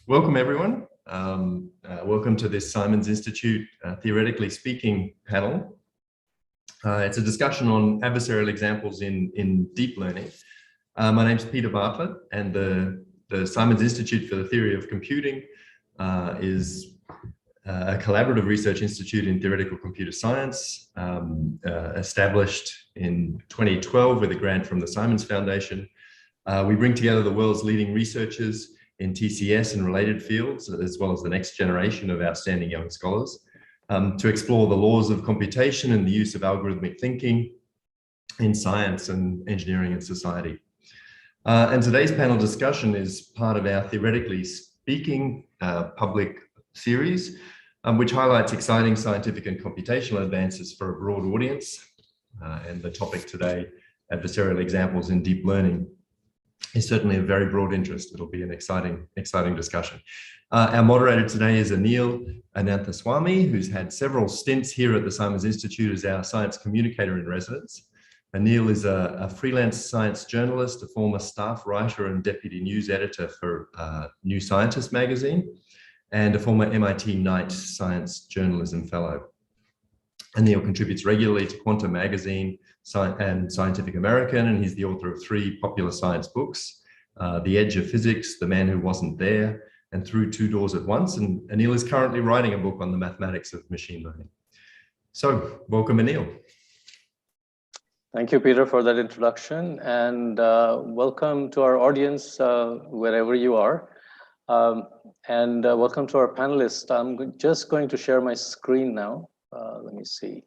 Welcome, everyone. Welcome to this Simons Institute Theoretically Speaking panel. It's a discussion on adversarial examples in deep learning. My name's Peter Bartlett, and the Simons Institute for the Theory of Computing is a collaborative research institute in theoretical computer science, established in 2012 with a grant from the Simons Foundation. We bring together the world's leading researchers in TCS and related fields, as well as the next generation of outstanding young scholars, to explore the laws of computation and the use of algorithmic thinking in science and engineering and society. And today's panel discussion is part of our Theoretically Speaking public series, which highlights exciting scientific and computational advances for a broad audience. And the topic today, adversarial examples in deep learning, is certainly of very broad interest. It'll be an exciting discussion. Our moderator today is Anil Ananthaswamy, who's had several stints here at the Simons Institute as our science communicator in residence. Anil is a freelance science journalist, a former staff writer and deputy news editor for New Scientist magazine, and a former MIT Knight Science Journalism Fellow. Anil contributes regularly to Quantum magazine and Scientific American, and he's the author of 3 popular science books, The Edge of Physics, The Man Who Wasn't There, and Through Two Doors at Once. And Anil is currently writing a book on the mathematics of machine learning. So welcome, Anil. Thank you, Peter, for that introduction, and welcome to our audience, wherever you are. And welcome to our panelists. I'm just going to share my screen now. Let me see.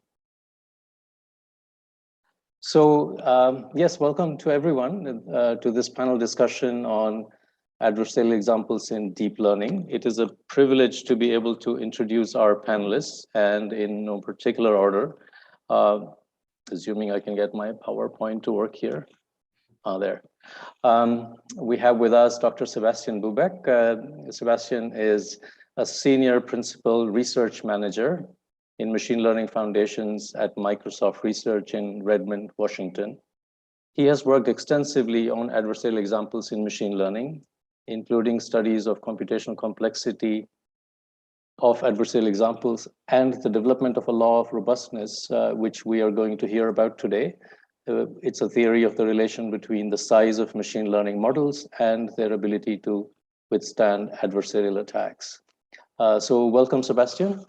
So yes, welcome to everyone to this panel discussion on adversarial examples in deep learning. It is a privilege to be able to introduce our panelists, and in no particular order, assuming I can get my PowerPoint to work here. There. We have with us Dr. Sébastien Bubeck. Sébastien is a senior principal research manager in machine learning foundations at Microsoft Research in Redmond, Washington. He has worked extensively on adversarial examples in machine learning, including studies of computational complexity of adversarial examples and the development of a law of robustness, which we are going to hear about today. It's a theory of the relation between the size of machine learning models and their ability to withstand adversarial attacks. So welcome, Sébastien.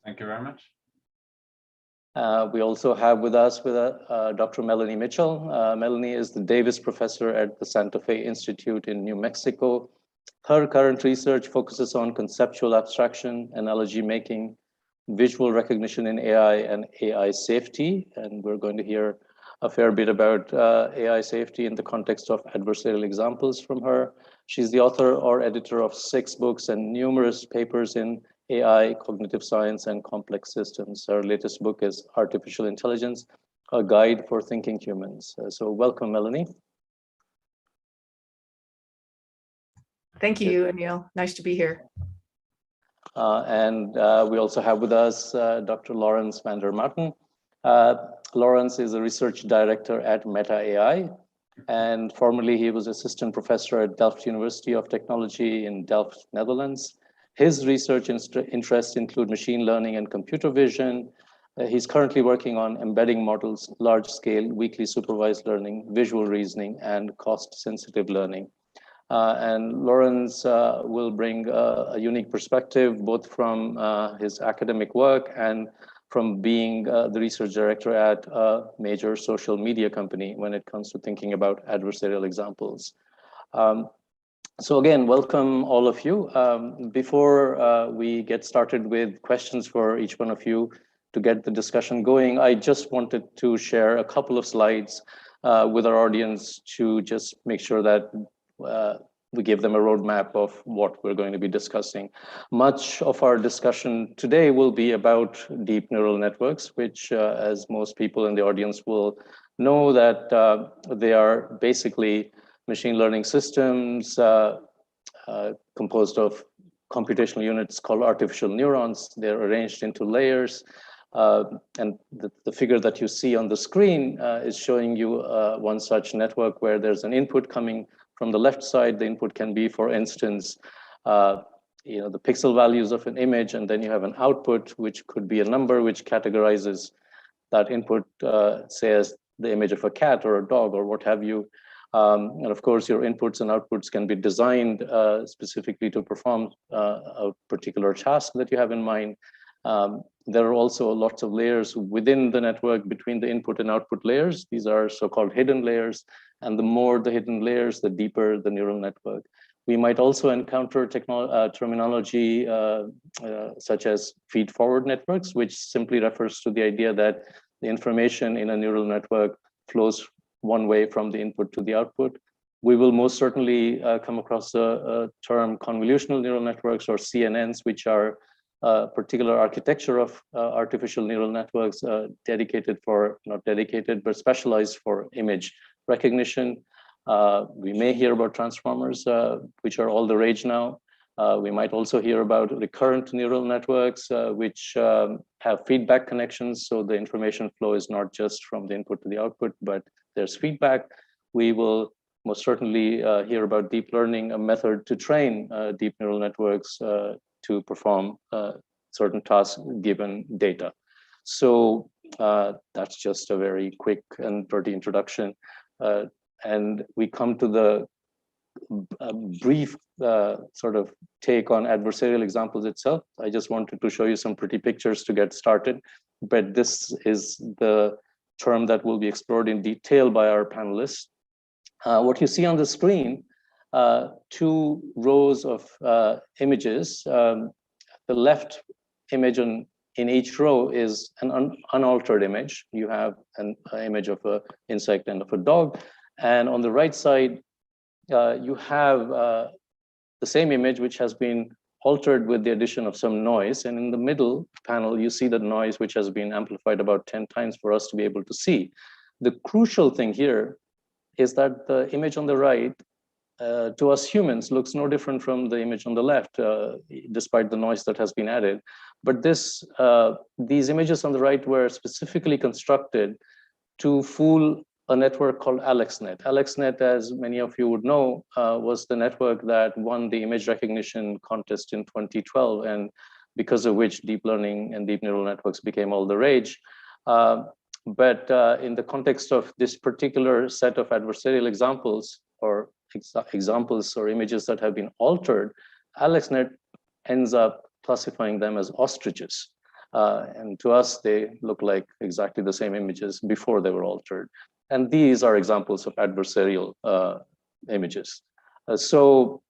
Thank you very much. We also have with us Dr. Melanie Mitchell. Melanie is the Davis Professor at the Santa Fe Institute in New Mexico. Her current research focuses on conceptual abstraction, analogy making, visual recognition in AI, and AI safety. And we're going to hear a fair bit about AI safety in the context of adversarial examples from her. She's the author or editor of 6 books and numerous papers in AI, cognitive science, and complex systems. Her latest book is Artificial Intelligence, a Guide for Thinking Humans. So welcome, Melanie. Thank you, Anil. Nice to be here. And we also have with us Dr. Lawrence van der Maaten. Lawrence is a research director at Meta AI, and formerly he was assistant professor at Delft University of Technology in Delft, Netherlands. His research interests include machine learning and computer vision. He's currently working on embedding models, large-scale, weakly supervised learning, visual reasoning, and cost-sensitive learning. And Lawrence will bring a unique perspective, both from his academic work and from being the research director at a major social media company when it comes to thinking about adversarial examples. So again, welcome all of you. Before we get started with questions for each one of you to get the discussion going, I just wanted to share a couple of slides with our audience to just make sure that we give them a roadmap of what we're going to be discussing. Much of our discussion today will be about deep neural networks, which, as most people in the audience will know, that they are basically machine learning systems composed of computational units called artificial neurons. They're arranged into layers. And the figure that you see on the screen is showing you one such network where there's an input coming from the left side. The input can be, for instance, the pixel values of an image, and then you have an output, which could be a number, which categorizes that input, say as the image of a cat or a dog or what have you. And of course, your inputs and outputs can be designed specifically to perform a particular task that you have in mind. There are also lots of layers within the network between the input and output layers. These are so-called hidden layers. And the more the hidden layers, the deeper the neural network. We might also encounter terminology such as feed-forward networks, which simply refers to the idea that the information in a neural network flows one way from the input to the output. We will most certainly come across the term convolutional neural networks, or CNNs, which are a particular architecture of artificial neural networks dedicated for, not dedicated, but specialized for image recognition. We may hear about transformers, which are all the rage now. We might also hear about recurrent neural networks, which have feedback connections. So the information flow is not just from the input to the output, but there's feedback. We will most certainly hear about deep learning, a method to train deep neural networks to perform certain tasks given data. So that's just a very quick and dirty introduction. And we come to the brief sort of take on adversarial examples itself. I just wanted to show you some pretty pictures to get started, but this is the term that will be explored in detail by our panelists. What you see on the screen, two rows of images. The left image in each row is an unaltered image. You have an image of an insect and of a dog. And on the right side, you have the same image, which has been altered with the addition of some noise. And in the middle panel, you see the noise, which has been amplified about 10 times for us to be able to see. The crucial thing here is that the image on the right, to us humans, looks no different from the image on the left, despite the noise that has been added. But these images on the right were specifically constructed to fool a network called AlexNet. AlexNet, as many of you would know, was the network that won the image recognition contest in 2012, and because of which deep learning and deep neural networks became all the rage. But in the context of this particular set of adversarial examples, or examples or images that have been altered, AlexNet ends up classifying them as ostriches. And to us, they look like exactly the same images before they were altered. And these are examples of adversarial images. So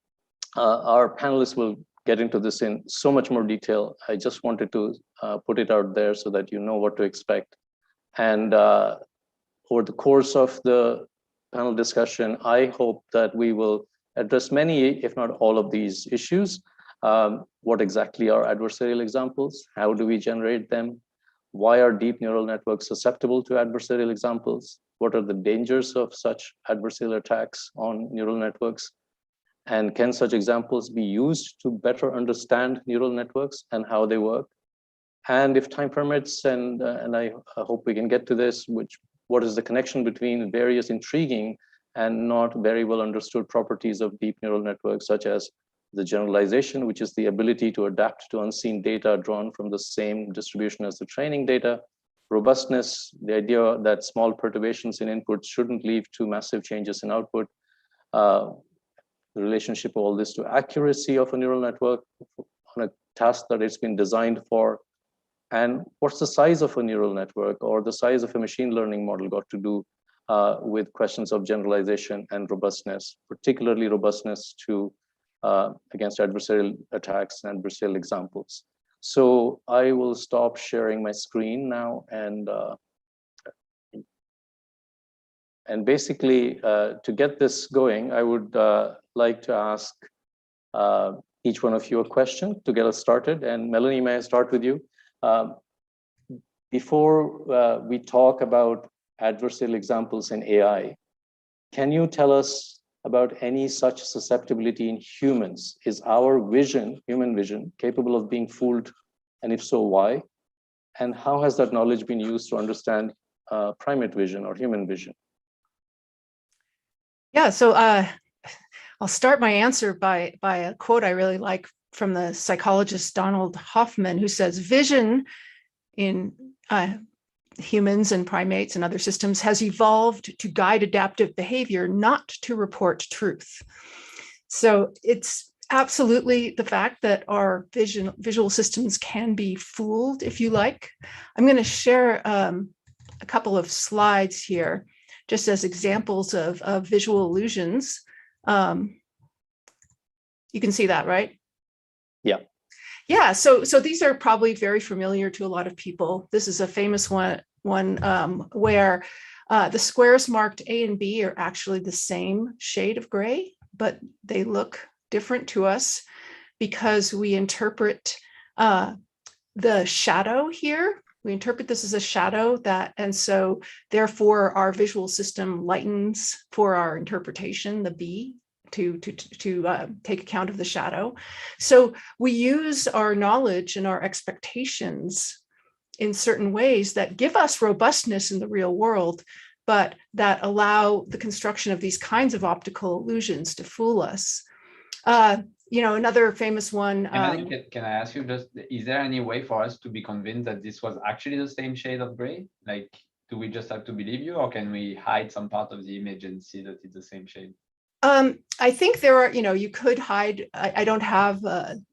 our panelists will get into this in so much more detail. I just wanted to put it out there so that you know what to expect. And over the course of the panel discussion, I hope that we will address many, if not all of these issues. What exactly are adversarial examples? How do we generate them? Why are deep neural networks susceptible to adversarial examples? What are the dangers of such adversarial attacks on neural networks? And can such examples be used to better understand neural networks and how they work? And if time permits, and I hope we can get to this, what is the connection between various intriguing and not very well understood properties of deep neural networks, such as the generalization, which is the ability to adapt to unseen data drawn from the same distribution as the training data. Robustness, the idea that small perturbations in input shouldn't lead to massive changes in output. The relationship of all this to accuracy of a neural network on a task that it's been designed for. And what's the size of a neural network or the size of a machine learning model got to do with questions of generalization and robustness, particularly robustness to against adversarial attacks and adversarial examples. So I will stop sharing my screen now, and basically to get this going, I would like to ask each one of you a question to get us started. And Melanie, may I start with you? Before we talk about adversarial examples in AI, can you tell us about any such susceptibility in humans? Is our vision, human vision, capable of being fooled? And if so, why? And how has that knowledge been used to understand primate vision or human vision? Yeah, so I'll start my answer by a quote I really like from the psychologist Donald Hoffman, who says, vision in humans and primates and other systems has evolved to guide adaptive behavior, not to report truth. So it's absolutely the fact that our visual systems can be fooled, if you like. I'm going to share a couple of slides here, just as examples of visual illusions. You can see that, right? Yeah. Yeah, so these are probably very familiar to a lot of people. This is a famous one where the squares marked A and B are actually the same shade of gray, but they look different to us because we interpret the shadow here. We interpret this as a shadow and so therefore our visual system lightens for our interpretation, the B, to take account of the shadow. So we use our knowledge and our expectations in certain ways that give us robustness in the real world, but that allow the construction of these kinds of optical illusions to fool us. Another famous one. Can I ask you, is there any way for us to be convinced that this was actually the same shade of gray? Like, do we just have to believe you, or can we hide some part of the image and see that it's the same shade? I think there are, you could hide. I don't have an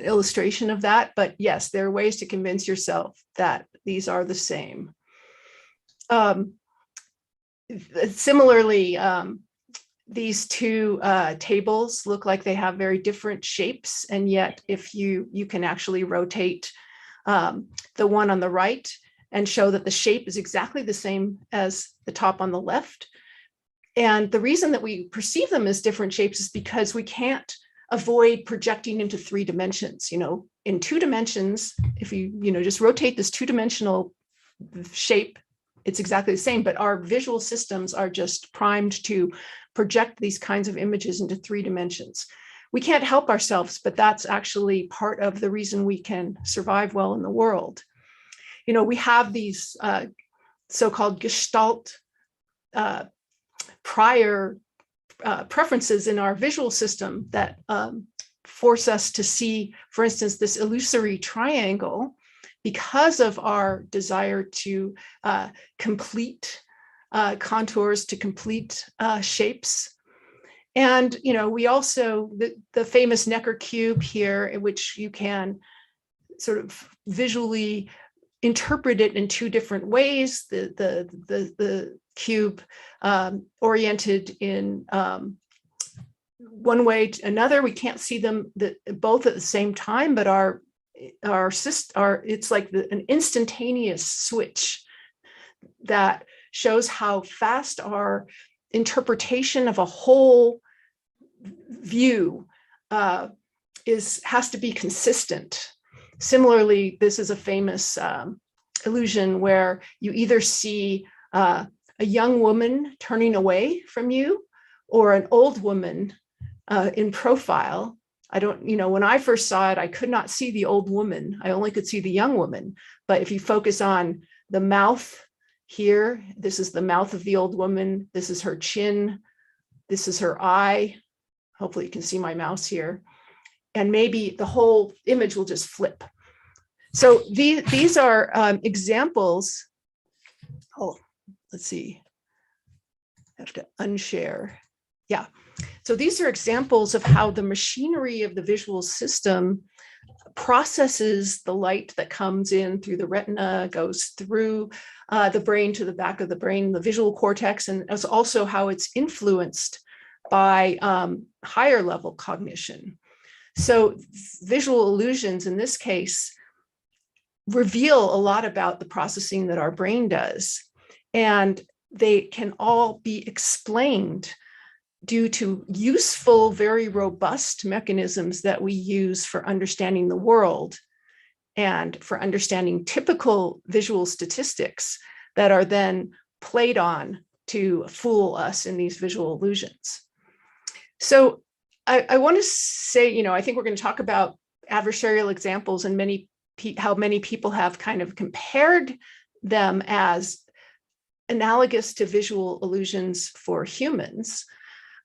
illustration of that, but yes, there are ways to convince yourself that these are the same. Similarly, these two tables look like they have very different shapes, and yet if you can actually rotate the one on the right and show that the shape is exactly the same as the top on the left. And the reason that we perceive them as different shapes is because we can't avoid projecting into 3 dimensions. In 2 dimensions, if you just rotate this 2-dimensional shape, it's exactly the same, but our visual systems are just primed to project these kinds of images into 3 dimensions. We can't help ourselves, but that's actually part of the reason we can survive well in the world. We have these so-called Gestalt prior preferences in our visual system that force us to see, for instance, this illusory triangle because of our desire to complete contours, to complete shapes. And, we also, the famous Necker cube here, in which you can sort of visually interpret it in 2 different ways. The cube oriented in one way to another. We can't see them both at the same time, but it's like an instantaneous switch that shows how fast our interpretation of a whole view has to be consistent. Similarly, this is a famous illusion where you either see a young woman turning away from you or an old woman in profile. When I first saw it, I could not see the old woman. I only could see the young woman. But if you focus on the mouth here, this is the mouth of the old woman. This is her chin. This is her eye. Hopefully you can see my mouse here. And maybe the whole image will just flip. So these are examples. Oh, let's see. I have to unshare. Yeah. So these are examples of how the machinery of the visual system processes the light that comes in through the retina, goes through the brain to the back of the brain, the visual cortex, and it's also how it's influenced by higher level cognition. So visual illusions in this case reveal a lot about the processing that our brain does, and they can all be explained due to useful, very robust mechanisms that we use for understanding the world and for understanding typical visual statistics that are then played on to fool us in these visual illusions. So I want to say, I think we're going to talk about adversarial examples and how many people have kind of compared them as analogous to visual illusions for humans.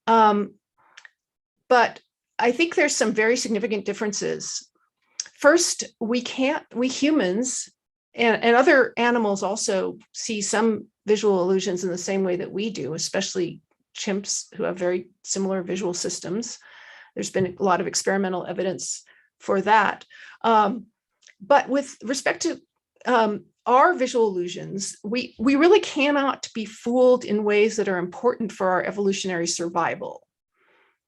But I think there's some very significant differences. First, we humans and other animals also see some visual illusions in the same way that we do, especially chimps who have very similar visual systems. There's been a lot of experimental evidence for that. But with respect to our visual illusions, we really cannot be fooled in ways that are important for our evolutionary survival.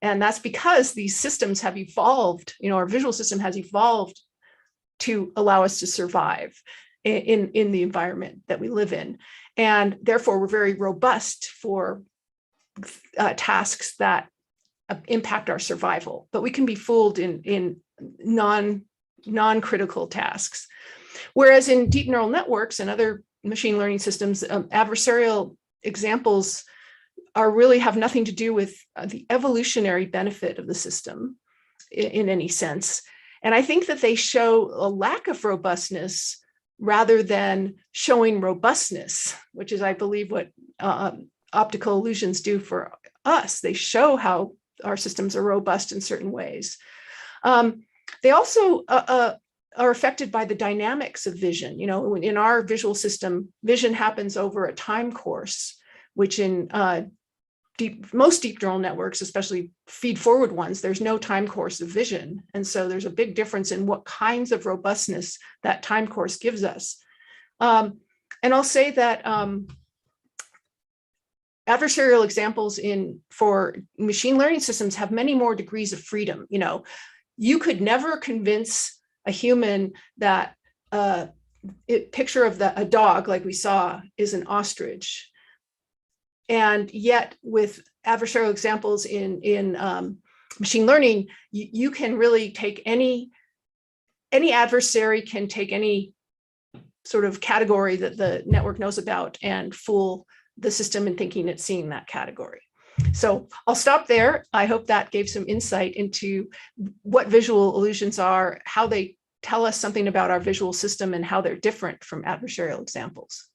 And that's because these systems have evolved, our visual system has evolved to allow us to survive in the environment that we live in. And therefore, we're very robust for tasks that impact our survival, but we can be fooled in non-critical tasks. Whereas in deep neural networks and other machine learning systems, adversarial examples really have nothing to do with the evolutionary benefit of the system in any sense. And I think that they show a lack of robustness rather than showing robustness, which is, I believe, what optical illusions do for us. They show how our systems are robust in certain ways. They also are affected by the dynamics of vision. In our visual system, vision happens over a time course, which in most deep neural networks, especially feed-forward ones, there's no time course of vision. And so there's a big difference in what kinds of robustness that time course gives us. And I'll say that adversarial examples for machine learning systems have many more degrees of freedom. You could never convince a human that picture of a dog like we saw is an ostrich. And yet with adversarial examples in machine learning, you can really take any adversary can take any sort of category that the network knows about and fool the system in thinking it's seeing that category. So I'll stop there. I hope that gave some insight into what visual illusions are, how they tell us something about our visual system, and how they're different from adversarial examples.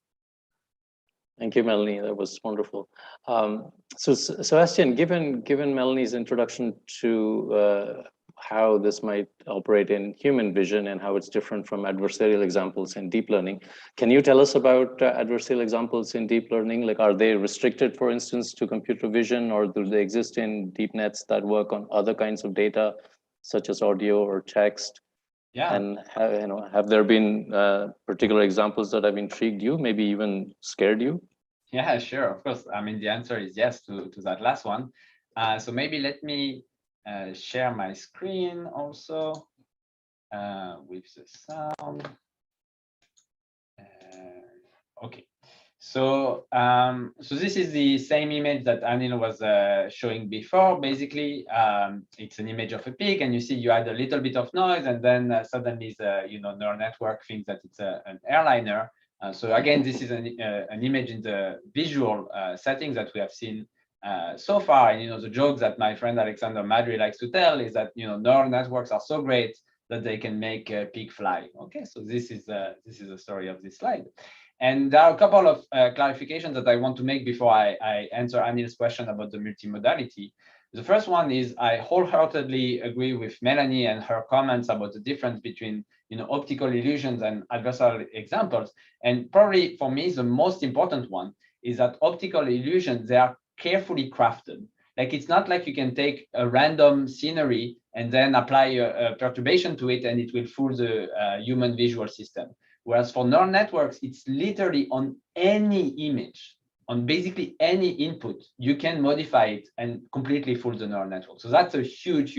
Thank you, Melanie. That was wonderful. So Sébastien, given Melanie's introduction to how this might operate in human vision and how it's different from adversarial examples in deep learning, can you tell us about adversarial examples in deep learning? Like, are they restricted, for instance, to computer vision, or do they exist in deep nets that work on other kinds of data, such as audio or text? Yeah. And have there been particular examples that have intrigued you, maybe even scared you? Yeah, sure. Of course. I mean, the answer is yes to that last one. So maybe let me share my screen also with the sound. Okay. So this is the same image that Anil was showing before. Basically, it's an image of a pig, and you see you add a little bit of noise, and then suddenly the neural network thinks that it's an airliner. So again, this is an image in the visual settings that we have seen so far. And the joke that my friend Alexander Madry likes to tell is that neural networks are so great that they can make a pig fly. Okay, so this is the story of this slide. And there are a couple of clarifications that I want to make before I answer Anil's question about the multimodality. The first one is I wholeheartedly agree with Melanie and her comments about the difference between optical illusions and adversarial examples. And probably for me, the most important one is that optical illusions, they are carefully crafted. Like, it's not like you can take a random scenery and then apply a perturbation to it and it will fool the human visual system. Whereas for neural networks, it's literally on any image, on basically any input, you can modify it and completely fool the neural network. So that's a huge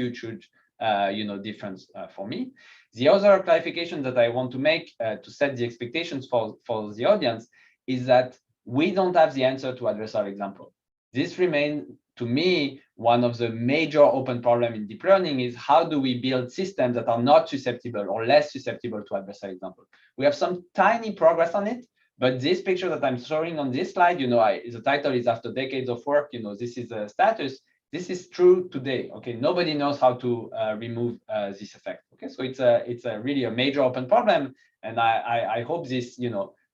difference for me. The other clarification that I want to make to set the expectations for the audience is that we don't have the answer to adversarial example. This remains, to me, one of the major open problems in deep learning is how do we build systems that are not susceptible or less susceptible to adversarial example. We have some tiny progress on it, but this picture that I'm showing on this slide, the title is After Decades of Work, this is a status. This is true today. Okay, nobody knows how to remove this effect. Okay, so it's really a major open problem, and I hope this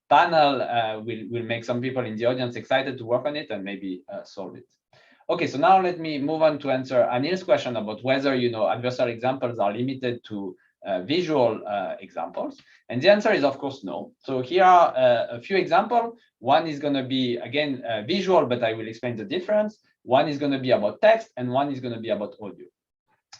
panel will make some people in the audience excited to work on it and maybe solve it. Okay, so now let me move on to answer Anil's question about whether, adversarial examples are limited to visual examples. And the answer is, of course, no. So here are a few examples. One is going to be, again, visual, but I will explain the difference. One is going to be about text, and one is going to be about audio.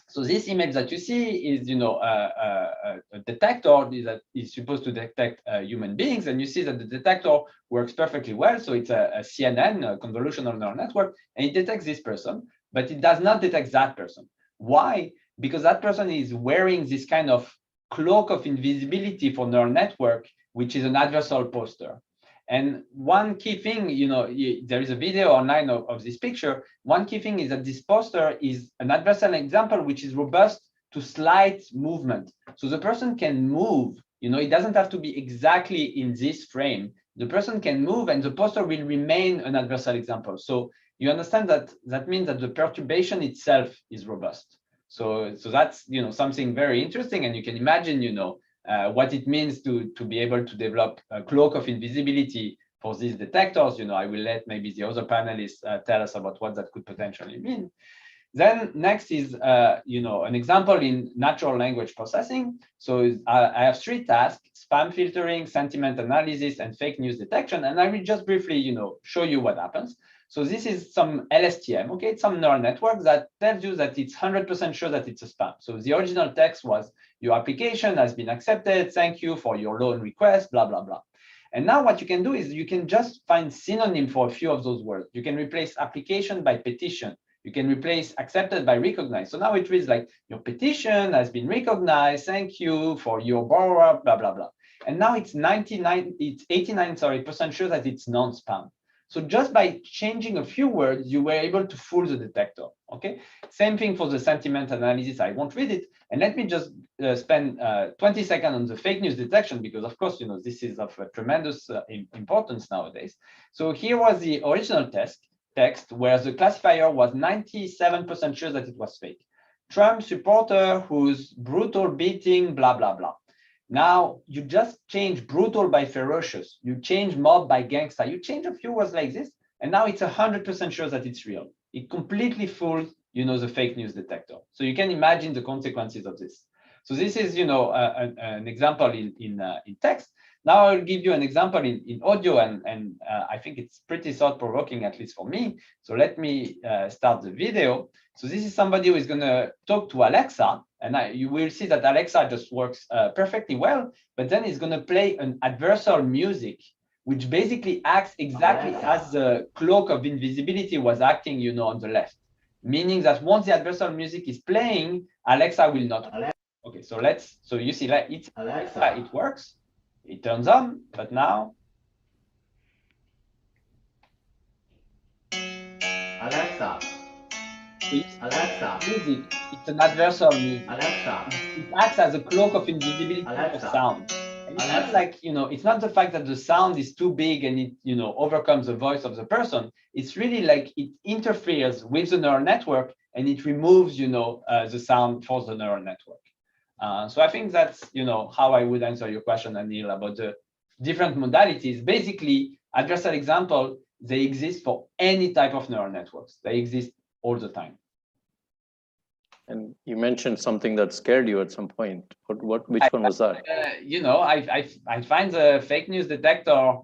So this image that you see is, a detector that is supposed to detect human beings, and you see that the detector works perfectly well. So it's a CNN, a convolutional neural network, and it detects this person, but it does not detect that person. Why? Because that person is wearing this kind of cloak of invisibility for neural network, which is an adversarial poster. And one key thing, there is a video online of this picture. One key thing is that this poster is an adversarial example, which is robust to slight movement. So the person can move, it doesn't have to be exactly in this frame. The person can move and the poster will remain an adversarial example. So you understand that means that the perturbation itself is robust. So that's, something very interesting. And you can imagine, what it means to be able to develop a cloak of invisibility for these detectors. I will let maybe the other panelists tell us about what that could potentially mean. Then next is, an example in natural language processing. So I have 3 tasks: spam filtering, sentiment analysis, and fake news detection. And I will just briefly, show you what happens. So this is some LSTM, okay? It's some neural network that tells you that it's 100% sure that it's a spam. So the original text was, your application has been accepted. Thank you for your loan request, blah, blah, blah. And now what you can do is you can just find synonym for a few of those words. You can replace application by petition. You can replace accepted by recognized. So now it reads like, your petition has been recognized. Thank you for your borrower, blah, blah, blah. And now it's 89% sure that it's non-spam. So just by changing a few words, you were able to fool the detector, okay? Same thing for the sentiment analysis. I won't read it. And let me just spend 20 seconds on the fake news detection, because of course, this is of tremendous importance nowadays. So here was the original text where the classifier was 97% sure that it was fake. Trump supporter whose brutal beating, blah, blah, blah. Now, you just change brutal by ferocious. You change mob by gangster. You change a few words like this, and now it's 100% sure that it's real. It completely fools, the fake news detector. So you can imagine the consequences of this. So this is, an example in text. Now I'll give you an example in audio, and I think it's pretty thought-provoking, at least for me. So let me start the video. So this is somebody who is going to talk to Alexa, and you will see that Alexa just works perfectly well, but then it's going to play an adversarial music, which basically acts exactly as the cloak of invisibility was acting, on the left, meaning that once the adversarial music is playing, Alexa will not. Okay, so you see, like Alexa, it works. It turns on, but now. Alexa. Alexa. Music. It's an adversarial music. Alexa. It acts as a cloak of invisibility for sound. And it's not like, it's not the fact that the sound is too big and it, overcomes the voice of the person. It's really like it interferes with the neural network and it removes, the sound for the neural network. So I think that's, how I would answer your question, Anil, about the different modalities. Basically, adversarial example, they exist for any type of neural networks. They exist all the time. And you mentioned something that scared you at some point. Which one was that? I find the fake news detector,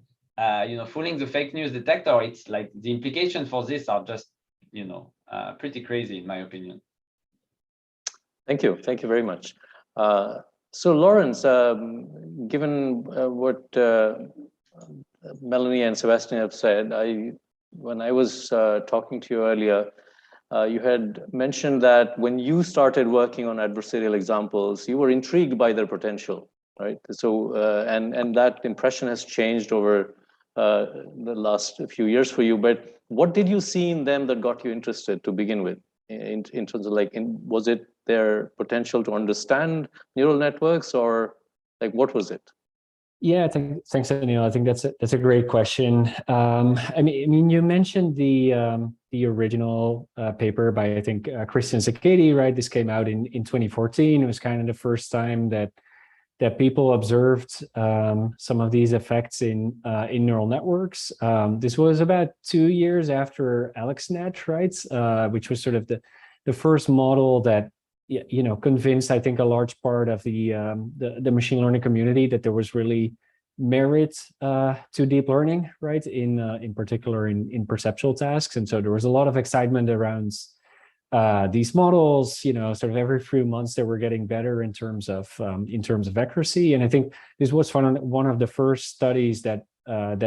fooling the fake news detector. It's like the implications for this are just, pretty crazy, in my opinion. Thank you. Thank you very much. So Lawrence, given what Melanie and Sébastien have said, when I was talking to you earlier, you had mentioned that when you started working on adversarial examples, you were intrigued by their potential, right? So, and that impression has changed over the last few years for you. But what did you see in them that got you interested to begin with? In terms of was it their potential to understand neural networks, or what was it? Yeah, thanks, Anil. I think that's a great question. I mean, you mentioned the original paper by, I think, Christian Szekedy, right? This came out in 2014. It was kind of the first time that that people observed some of these effects in neural networks. This was about 2 years after AlexNet, right? Which was sort of the first model that convinced, I think, a large part of the machine learning community that there was really merit to deep learning, right? In particular in perceptual tasks, and so there was a lot of excitement around these models. Sort of every few months they were getting better in terms of accuracy, and I think this was one of the first studies that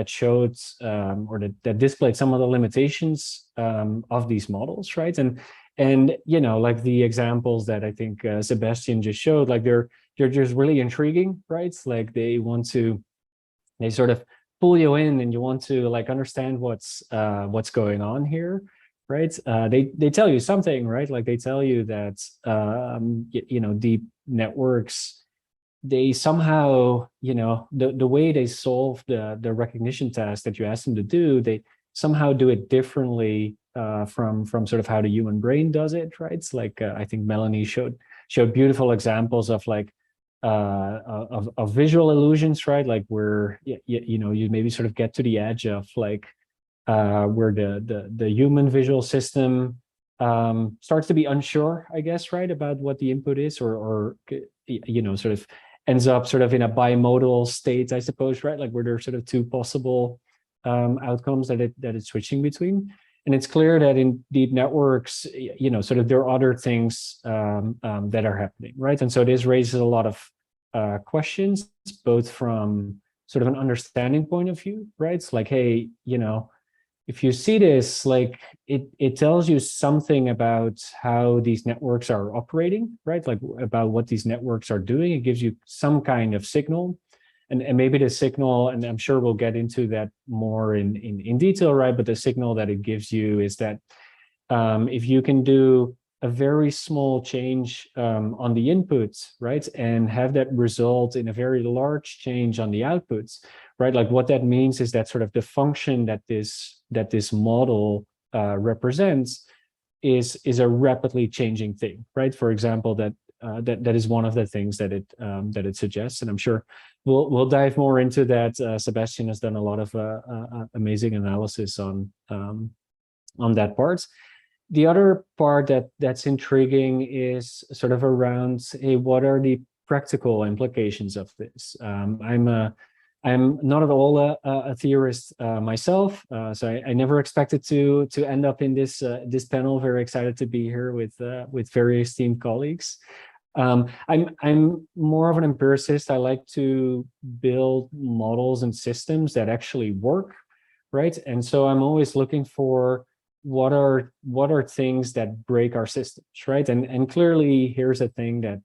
showed or that displayed some of the limitations of these models, right? And like the examples that I think Sébastien just showed, like they're just really intriguing, right? Like they sort of pull you in, and you want to like understand what's going on here, right? They tell you something, right? Like they tell you that deep networks, they somehow the way they solve the recognition task that you ask them to do, they somehow do it differently from sort of how the human brain does it, right? It's like I think Melanie showed beautiful examples of like of visual illusions, right? Like where you maybe sort of get to the edge of like where the human visual system starts to be unsure, I guess, right, about what the input is, or sort of ends up sort of in a bimodal state, I suppose, right? Like where there are sort of two possible outcomes that it's switching between. And it's clear that in deep networks, sort of there are other things that are happening, right? And so this raises a lot of questions, both from sort of an understanding point of view, right? It's like, hey, if you see this, like it tells you something about how these networks are operating, right? Like about what these networks are doing. It gives you some kind of signal. And maybe the signal, and I'm sure we'll get into that more in detail, right? But the signal that it gives you is that if you can do a very small change on the inputs, right, and have that result in a very large change on the outputs, right? Like what that means is that sort of the function that this model represents is a rapidly changing thing, right? For example, that is one of the things that it suggests, and I'm sure we'll dive more into that. Sébastien has done a lot of amazing analysis on that part. The other part that's intriguing is sort of around, hey, what are the practical implications of this? I'm not at all a theorist myself, so I never expected to end up in this panel. Very excited to be here with very esteemed colleagues. I'm more of an empiricist. I like to build models and systems that actually work, right? And so I'm always looking for what are things that break our systems, right? And clearly here's a thing that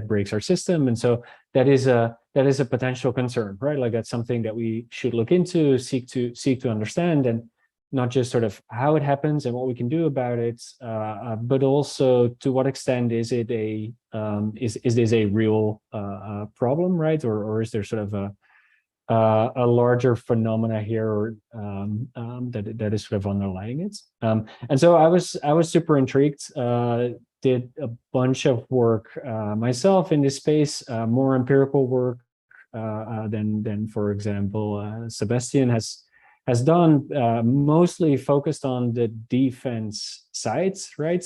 breaks our system, and so that is a potential concern, right? Like that's something that we should look into, seek to understand, and not just sort of how it happens and what we can do about it, but also to what extent is it is this a real problem, right? Or is there sort of a larger phenomena here, or that is sort of underlying it? And so I was super intrigued. Did a bunch of work myself in this space, more empirical work than for example Sébastien has done, mostly focused on the defense sides, right?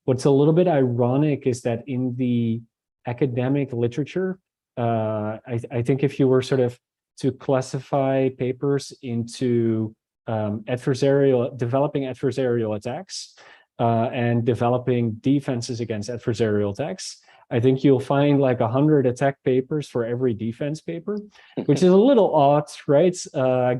What's a little bit ironic is that in the academic literature, I think if you were sort of to classify papers into developing adversarial attacks and developing defenses against adversarial attacks, I think you'll find like 100 attack papers for every defense paper, which is a little odd, right?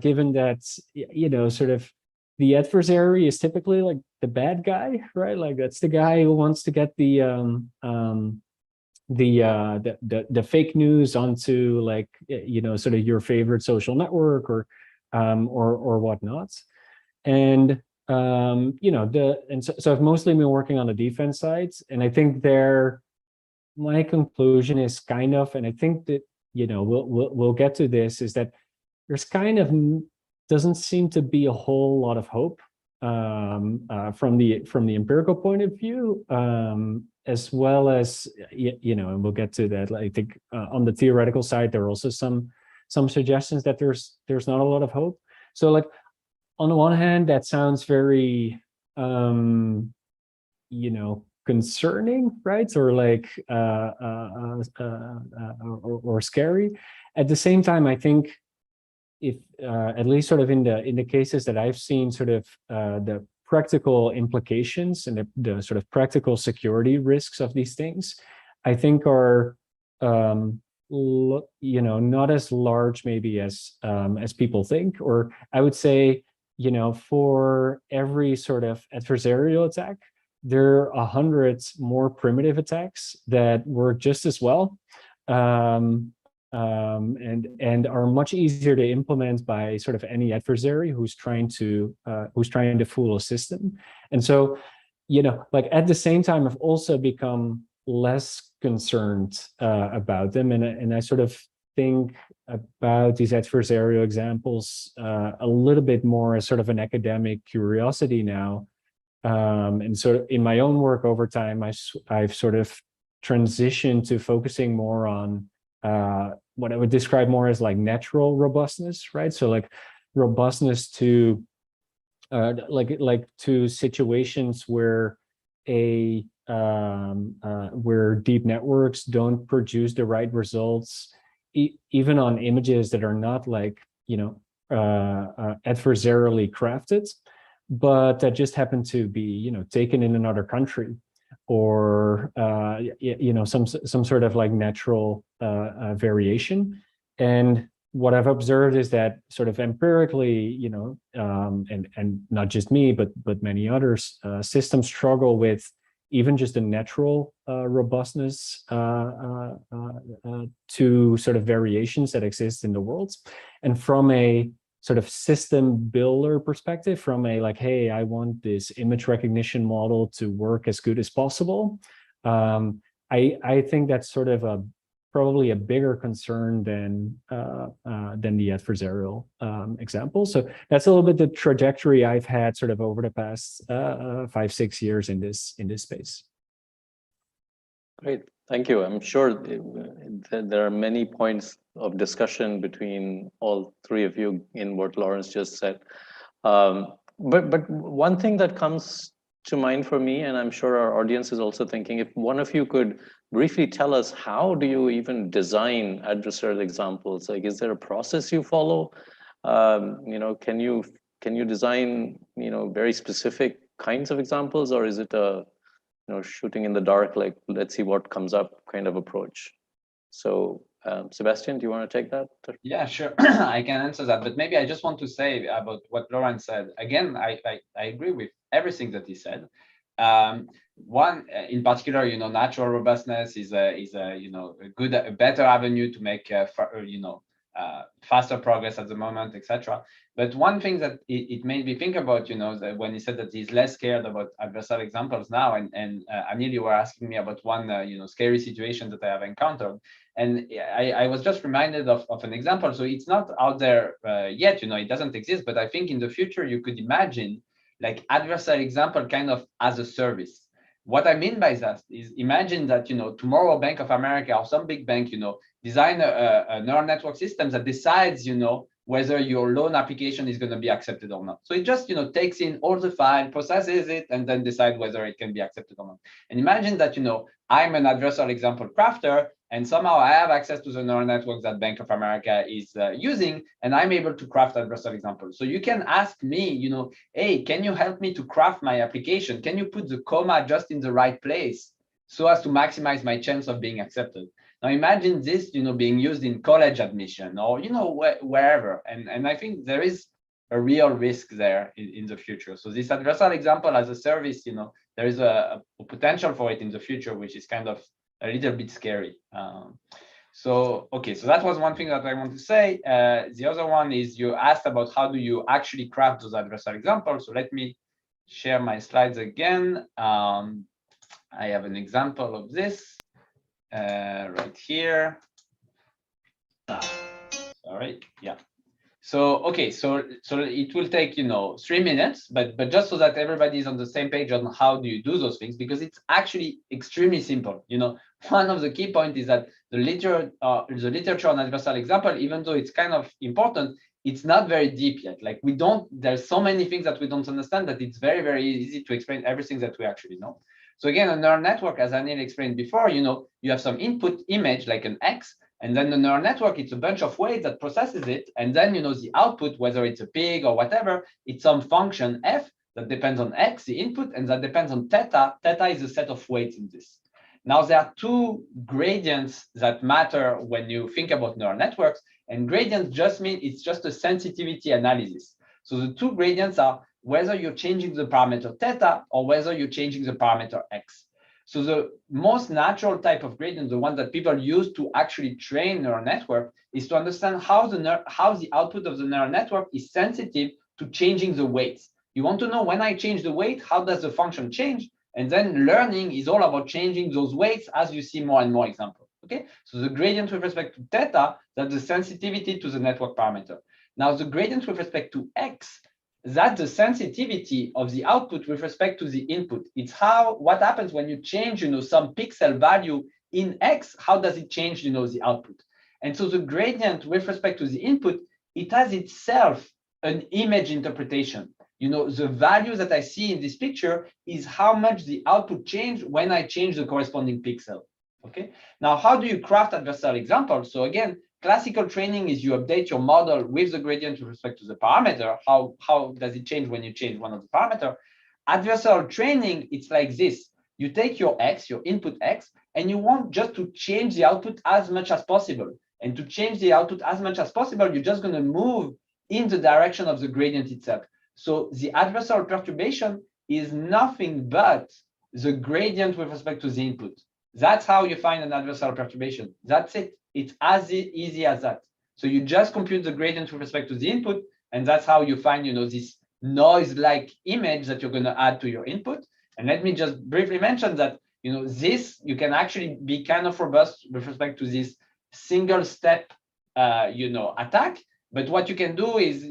Given that, sort of the adversary is typically like the bad guy, right? Like that's the guy who wants to get the fake news onto like, sort of your favorite social network or whatnot. And so I've mostly been working on the defense sides, and I think my conclusion is kind of, and I think that we'll get to this, is that there's kind of doesn't seem to be a whole lot of hope from the empirical point of view as well as, and we'll get to that. I think on the theoretical side, there are also some suggestions that there's not a lot of hope. So like, on the one hand, that sounds very, concerning, right? Or like, or scary. At the same time, I think if, at least sort of in the cases that I've seen, sort of the practical implications and the sort of practical security risks of these things, I think are, not as large maybe as people think. Or I would say, for every sort of adversarial attack, there are 100 more primitive attacks that work just as well, and are much easier to implement by sort of any adversary who's trying to fool a system. And so, like at the same time, I've also become less concerned about them, and I sort of think about these adversarial examples a little bit more as sort of an academic curiosity now. And so in my own work over time, I've sort of transitioned to focusing more on what I would describe more as like natural robustness, right? So like robustness to like to situations where where deep networks don't produce the right results, even on images that are not like adversarially crafted, but that just happen to be taken in another country, or some sort of like natural variation. And what I've observed is that sort of empirically, and not just me, but many others, systems struggle with even just a natural robustness to sort of variations that exist in the world. And from a sort of system builder perspective, from a like, hey, I want this image recognition model to work as good as possible, I think that's sort of probably a bigger concern than the adversarial example. So that's a little bit the trajectory I've had sort of over the past 5-6 years in this space. Great, thank you. I'm sure there are many points of discussion between all three of you in what Lawrence just said. But one thing that comes to mind for me, and I'm sure our audience is also thinking, if one of you could briefly tell us, how do you even design adversarial examples? Like, is there a process you follow? Can you design very specific kinds of examples, or is it a shooting in the dark, like let's see what comes up kind of approach? So Sébastien, do you want to take that? Yeah, sure. I can answer that, but maybe I just want to say about what Lawrence said. Again, I agree with everything that he said. One in particular, natural robustness is a better avenue to make faster progress at the moment, etc. But one thing that it made me think about, that when he said that he's less scared about adversarial examples now, and Anil, you were asking me about one scary situation that I have encountered, and I was just reminded of an example. So it's not out there yet, it doesn't exist, but I think in the future you could imagine like adversarial example kind of as a service. What I mean by that is, imagine that tomorrow Bank of America or some big bank design a neural network system that decides whether your loan application is going to be accepted or not. So it just takes in all the file, processes it, and then decide whether it can be accepted or not. And imagine that I'm an adversarial example crafter, and somehow I have access to the neural network that Bank of America is using, and I'm able to craft adversarial examples. So you can ask me, hey, can you help me to craft my application? Can you put the comma just in the right place so as to maximize my chance of being accepted? Now imagine this, being used in college admission or, wherever. And I think there is a real risk there in the future. So this adversarial example as a service, there is a potential for it in the future, which is kind of a little bit scary. So that was one thing that I want to say. The other one is, you asked about how do you actually craft those adversarial examples. So let me share my slides again. I have an example of this right here. Sorry, yeah. So, okay, so it will take, 3 minutes, but just so that everybody is on the same page on how do you do those things, because it's actually extremely simple. One of the key points is that the literature on adversarial example, even though it's kind of important, it's not very deep yet. Like there's so many things that we don't understand that it's very, very easy to explain everything that we actually know. So again, a neural network, as Anil explained before, you have some input image like an X, and then the neural network, it's a bunch of weights that processes it. And then, the output, whether it's a pig or whatever, it's some function F that depends on X, the input, and that depends on theta. Theta is a set of weights in this. Now, there are two gradients that matter when you think about neural networks. And gradients just mean it's just a sensitivity analysis. So the two gradients are whether you're changing the parameter theta or whether you're changing the parameter X. So the most natural type of gradient, the one that people use to actually train neural network, is to understand how the output of the neural network is sensitive to changing the weights. You want to know, when I change the weight, how does the function change? And then learning is all about changing those weights as you see more and more examples. Okay, so the gradient with respect to theta, that's the sensitivity to the network parameter. Now the gradient with respect to X, that's the sensitivity of the output with respect to the input. It's what happens when you change, some pixel value in X, how does it change, the output? And so the gradient with respect to the input, it has itself an image interpretation. The value that I see in this picture is how much the output changed when I change the corresponding pixel. Okay. Now, how do you craft adversarial examples? So again, classical training is you update your model with the gradient with respect to the parameter. How does it change when you change one of the parameters? Adversarial training, it's like this. You take your X, your input X, and you want just to change the output as much as possible. And to change the output as much as possible, you're just going to move in the direction of the gradient itself. So the adversarial perturbation is nothing but the gradient with respect to the input. That's how you find an adversarial perturbation. That's it. It's as easy as that. So you just compute the gradient with respect to the input, and that's how you find, this noise-like image that you're going to add to your input. And let me just briefly mention that, this, you can actually be kind of robust with respect to this single-step, attack. But what you can do is,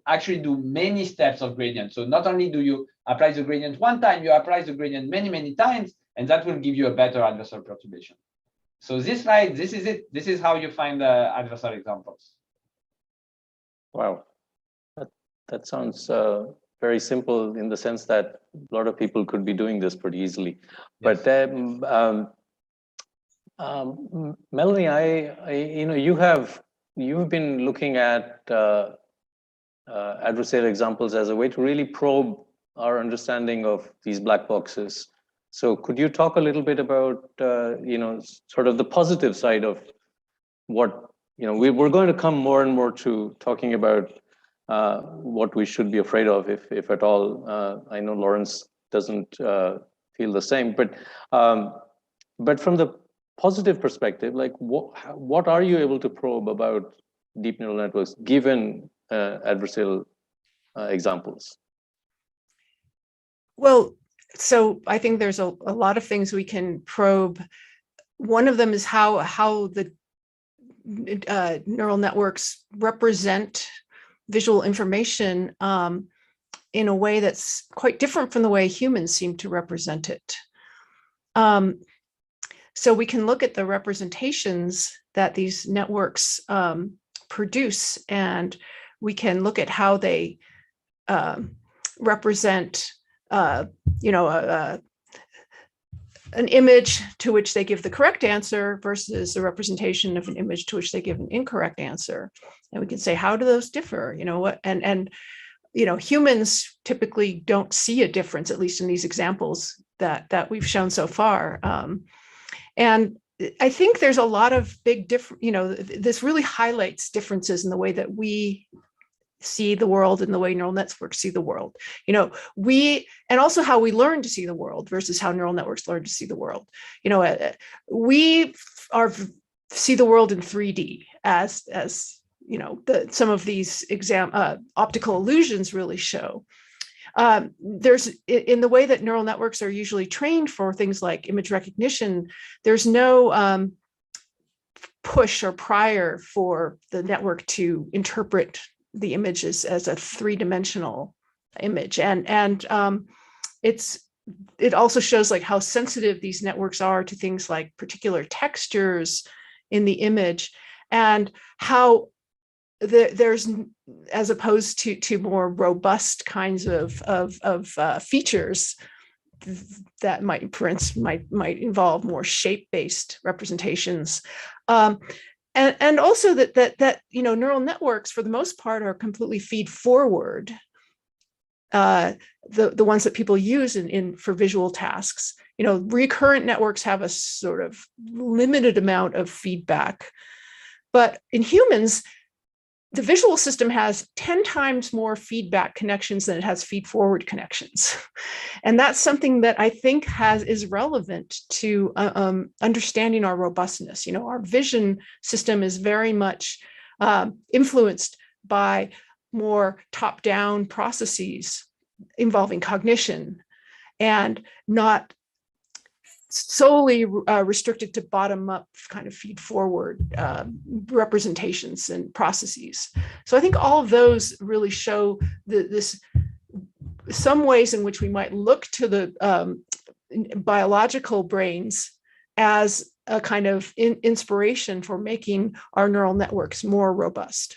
actually do many steps of gradient. So not only do you apply the gradient one time, you apply the gradient many, many times, and that will give you a better adversarial perturbation. So this slide, this is it. This is how you find the adversarial examples. Wow, that sounds very simple in the sense that a lot of people could be doing this pretty easily. Yes. But Melanie, you've been looking at adversarial examples as a way to really probe our understanding of these black boxes. So could you talk a little bit about, sort of the positive side of what, we're going to come more and more to talking about what we should be afraid of, if at all. I know Lawrence doesn't feel the same, but from the positive perspective, like what are you able to probe about deep neural networks given adversarial examples? Well, so I think there's a lot of things we can probe. One of them is how the neural networks represent visual information in a way that's quite different from the way humans seem to represent it. So we can look at the representations that these networks produce, and we can look at how they represent an image to which they give the correct answer versus a representation of an image to which they give an incorrect answer. And we can say, how do those differ? Humans typically don't see a difference, at least in these examples that we've shown so far. And I think there's a lot of big this really highlights differences in the way that we see the world and the way neural networks see the world. And also how we learn to see the world versus how neural networks learn to see the world. We see the world in 3D as some of these optical illusions really show. There's, in the way that neural networks are usually trained for things like image recognition, there's no push or prior for the network to interpret the image as a three-dimensional image, and it also shows like how sensitive these networks are to things like particular textures in the image, and how there's, as opposed to more robust kinds of features that might, for instance, might involve more shape-based representations, and also that neural networks for the most part are completely feed-forward. The ones that people use for visual tasks, recurrent networks have a sort of limited amount of feedback, but in humans, the visual system has 10 times more feedback connections than it has feed-forward connections. And that's something that I think is relevant to understanding our robustness. Our vision system is very much influenced by more top-down processes involving cognition, and not solely restricted to bottom-up kind of feed-forward representations and processes. So I think all of those really show some ways in which we might look to the biological brains as a kind of inspiration for making our neural networks more robust.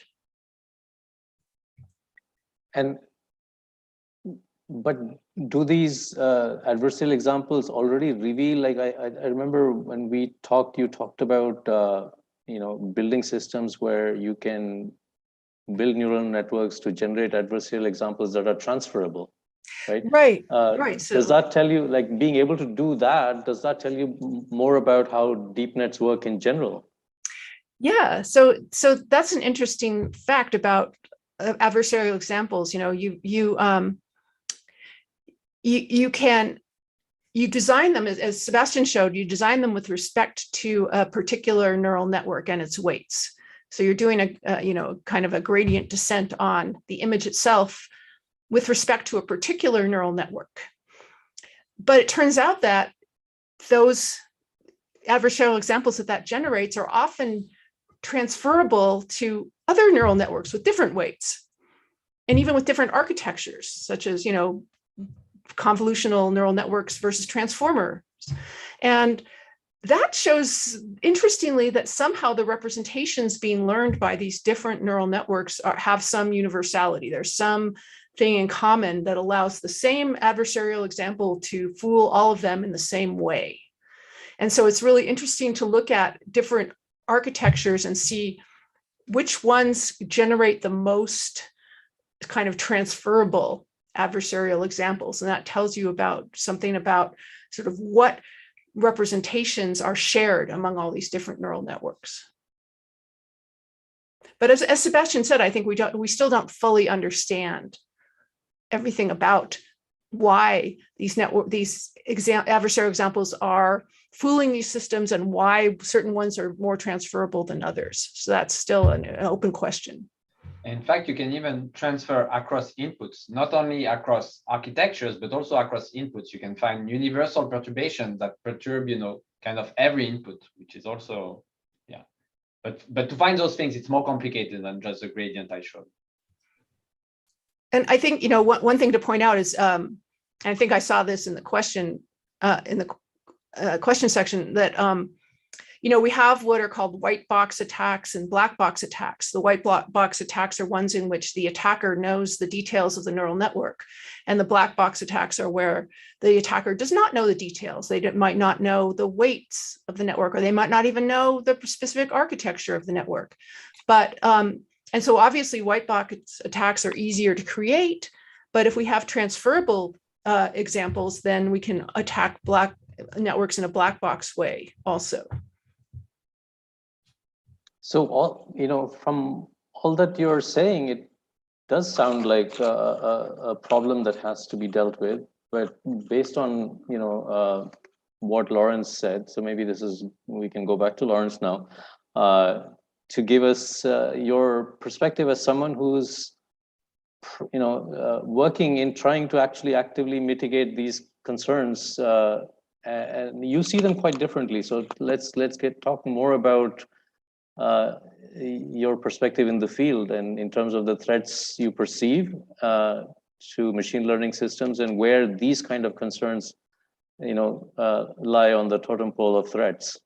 But do these adversarial examples already reveal, like I remember when we talked, you talked about building systems where you can build neural networks to generate adversarial examples that are transferable, right? Right, right. So does that tell you, like being able to do that, does that tell you more about how deep nets work in general? Yeah, so that's an interesting fact about adversarial examples. You design them, as Sébastien showed, you design them with respect to a particular neural network and its weights. So you're doing a kind of a gradient descent on the image itself with respect to a particular neural network. But it turns out that those adversarial examples that generates are often transferable to other neural networks with different weights, and even with different architectures, such as convolutional neural networks versus transformers. And that shows, interestingly, that somehow the representations being learned by these different neural networks have some universality. There's something in common that allows the same adversarial example to fool all of them in the same way. And so it's really interesting to look at different architectures and see which ones generate the most kind of transferable adversarial examples. And that tells you something about sort of what representations are shared among all these different neural networks. But as Sébastien said, I think we still don't fully understand everything about why these adversarial examples are fooling these systems and why certain ones are more transferable than others. So that's still an open question. In fact, you can even transfer across inputs, not only across architectures, but also across inputs. You can find universal perturbations that perturb, kind of every input, which is also, yeah. But to find those things, it's more complicated than just the gradient I showed. And I think, one thing to point out is, I think I saw this in the question, question section, that we have what are called white box attacks and black box attacks. The white box attacks are ones in which the attacker knows the details of the neural network. And the black box attacks are where the attacker does not know the details. They might not know the weights of the network, or they might not even know the specific architecture of the network. But, and so obviously white box attacks are easier to create, but if we have transferable examples, then we can attack black networks in a black box way also. So from all that you're saying, it does sound like a problem that has to be dealt with. But based on what Lawrence said, so maybe we can go back to Lawrence now to give us your perspective as someone who's working in trying to actually actively mitigate these concerns, and you see them quite differently. So let's talk more about your perspective in the field and in terms of the threats you perceive to machine learning systems, and where these kind of concerns, lie on the totem pole of threats.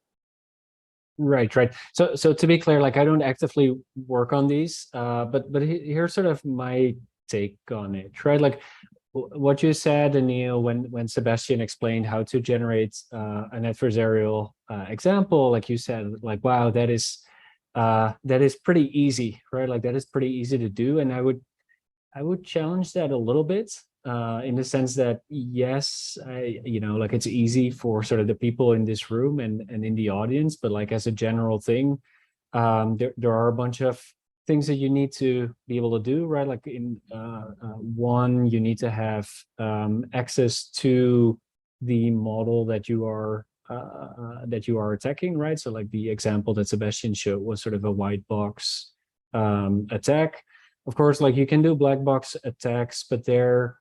Right. So to be clear, like I don't actively work on these, but here's sort of my take on it, right? Like what you said, Anil, when Sébastien explained how to generate an adversarial example, like you said, like, wow, that is pretty easy, right? Like that is pretty easy to do. And I would challenge that a little bit in the sense that, yes, like it's easy for sort of the people in this room and in the audience, but like as a general thing, there are a bunch of things that you need to be able to do, right? Like in one, you need to have access to the model that you are attacking, right? So like the example that Sébastien showed was sort of a white box attack. Of course, like you can do black box attacks, but they're,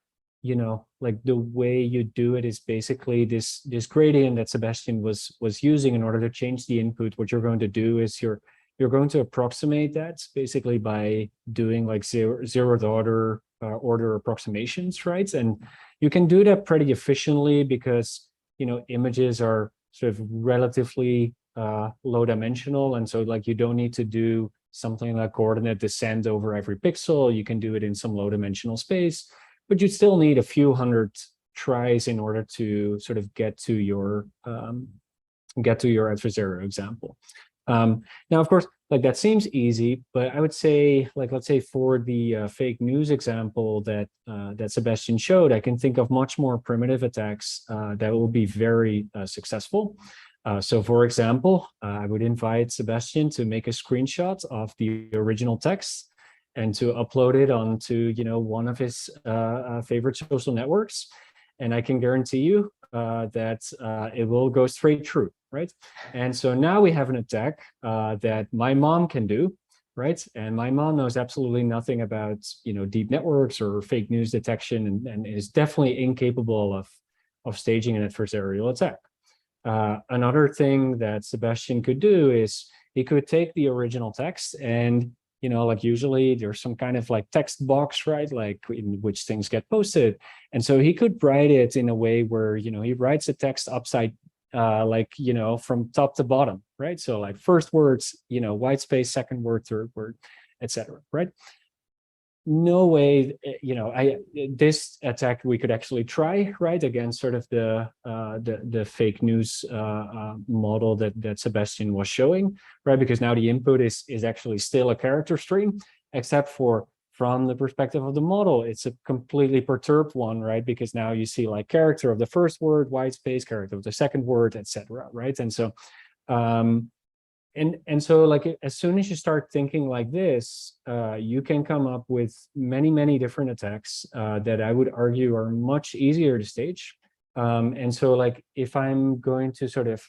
like the way you do it is basically this gradient that Sébastien was using in order to change the input. What you're going to do is you're going to approximate that basically by doing like zeroth order approximations, right? And you can do that pretty efficiently because images are sort of relatively low dimensional, and so like you don't need to do something like coordinate descent over every pixel. You can do it in some low dimensional space, but you still need a few hundred tries in order to sort of get to your adversarial example. Now, of course, like that seems easy, but I would say, like, let's say for the fake news example that Sébastien showed, I can think of much more primitive attacks that will be very successful. So for example, I would invite Sébastien to make a screenshot of the original text and to upload it onto, one of his favorite social networks. And I can guarantee you that it will go straight through, right? And so now we have an attack that my mom can do, right? And my mom knows absolutely nothing about, deep networks or fake news detection, and is definitely incapable of staging an adversarial attack. Another thing that Sébastien could do is he could take the original text and, like usually there's some kind of like text box, right? Like in which things get posted. And so he could write it in a way where, he writes the text upside, from top to bottom, right? So like first words, white space, second word, third word, etc. Right? No way, this attack we could actually try, right, against sort of the fake news model that Sébastien was showing, right? Because now the input is actually still a character stream, except for from the perspective of the model, it's a completely perturbed one, right? Because now you see like character of the first word, white space, character of the second word, etc. Right? And so And so like as soon as you start thinking like this, you can come up with many different attacks that I would argue are much easier to stage. And so like if I'm going to sort of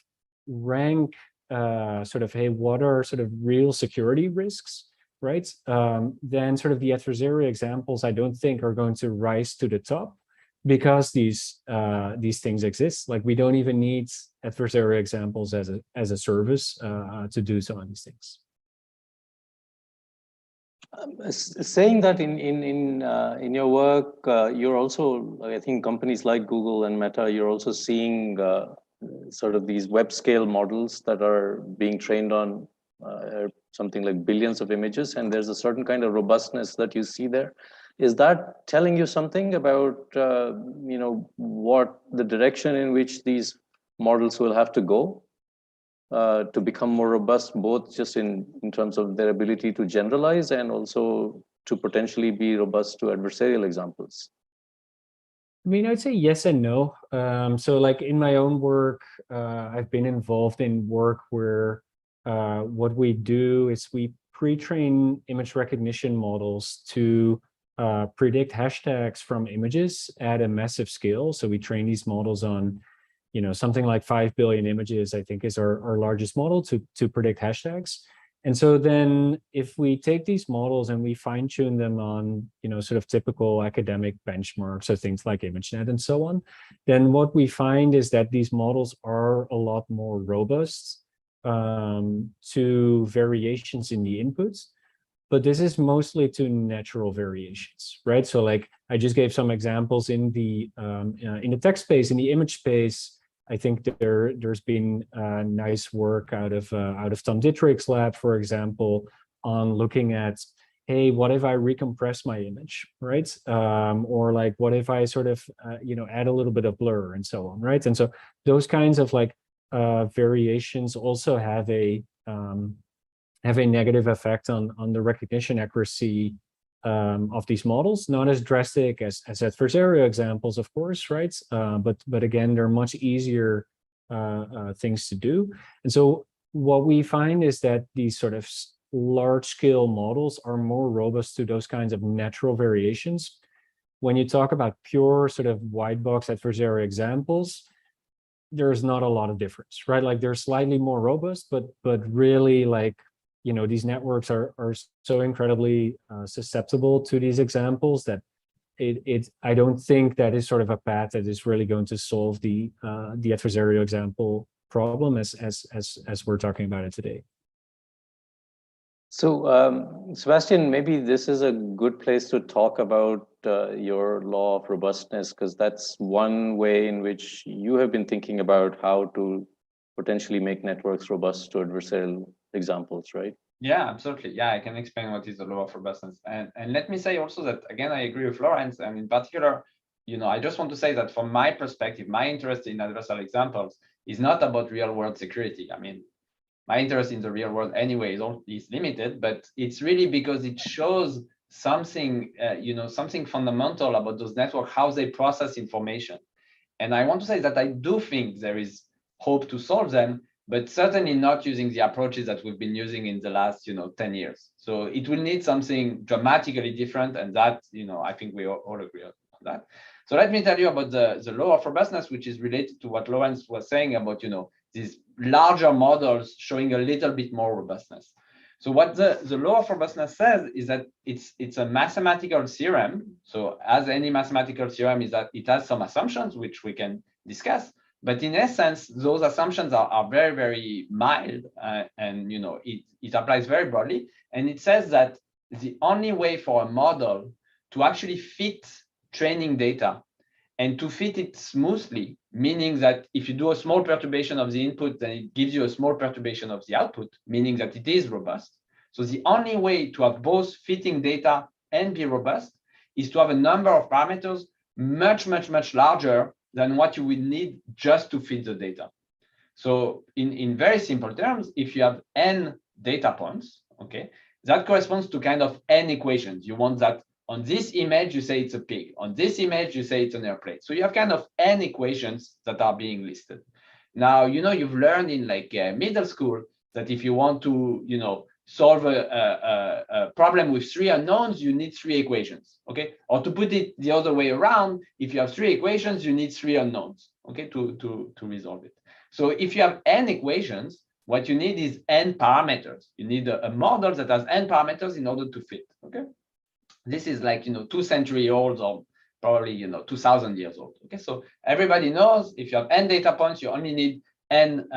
rank hey, what are sort of real security risks, right? Then sort of the adversarial examples I don't think are going to rise to the top, because these things exist. Like we don't even need adversarial examples as a service to do some of these things. Saying that in your work, you're also, I think companies like Google and Meta, you're also seeing sort of these web scale models that are being trained on something like billions of images, and there's a certain kind of robustness that you see there. Is that telling you something about what the direction in which these models will have to go to become more robust, both just in terms of their ability to generalize and also to potentially be robust to adversarial examples? I mean, I'd say yes and no. So like in my own work, I've been involved in work where what we do is we pre-train image recognition models to predict hashtags from images at a massive scale. So we train these models on, something like 5 billion images, I think is our largest model to predict hashtags. And so then if we take these models and we fine tune them on, sort of typical academic benchmarks, so things like ImageNet and so on, then what we find is that these models are a lot more robust to variations in the inputs, but this is mostly to natural variations, right? So like I just gave some examples in the text space, in the image space. I think there's been nice work out of Tom Dittrich's lab, for example, on looking at, hey, what if I recompress my image, right? Or like, what if I sort of add a little bit of blur and so on, right? And so those kinds of like variations also have a negative effect on the recognition accuracy of these models. Not as drastic as adversarial examples, of course, right? But again, they're much easier things to do. And so what we find is that these sort of large-scale models are more robust to those kinds of natural variations. When you talk about pure sort of white box adversarial examples, there's not a lot of difference, right? Like they're slightly more robust, but really like, these networks are so incredibly susceptible to these examples that I don't think that is sort of a path that is really going to solve the adversarial example problem as we're talking about it today. So, Sébastien, maybe this is a good place to talk about your law of robustness, because that's one way in which you have been thinking about how to potentially make networks robust to adversarial examples, right? Yeah, absolutely. Yeah, I can explain what is the law of robustness. And let me say also that, again, I agree with Lawrence. And in particular, I just want to say that from my perspective, my interest in adversarial examples is not about real world security. I mean, my interest in the real world anyway is limited, but it's really because it shows something, something fundamental about those networks, how they process information. And I want to say that I do think there is hope to solve them, but certainly not using the approaches that we've been using in the last, 10 years. So it will need something dramatically different, and that, I think we all agree on that. So let me tell you about the law of robustness, which is related to what Lawrence was saying about, these larger models showing a little bit more robustness. So what the law of robustness says is that it's a mathematical theorem. So as any mathematical theorem is that it has some assumptions, which we can discuss. But in essence, those assumptions are very, very mild, and it applies very broadly. And it says that the only way for a model to actually fit training data and to fit it smoothly, meaning that if you do a small perturbation of the input, then it gives you a small perturbation of the output, meaning that it is robust. So the only way to have both fitting data and be robust is to have a number of parameters much, much, much larger than what you would need just to fit the data. So in very simple terms, if you have n data points, okay, that corresponds to kind of n equations. You want that on this image, you say it's a pig. On this image, you say it's an airplane. So you have kind of n equations that are being listed. Now, you've learned in like middle school that if you want to, solve a problem with 3 unknowns, you need 3 equations, okay? Or to put it the other way around, if you have 3 equations, you need 3 unknowns, okay, to resolve it. So if you have n equations, what you need is n parameters. You need a model that has n parameters in order to fit, okay? This is like, 2 centuries old or probably, 2,000 years old, okay? So everybody knows if you have n data points, you only need n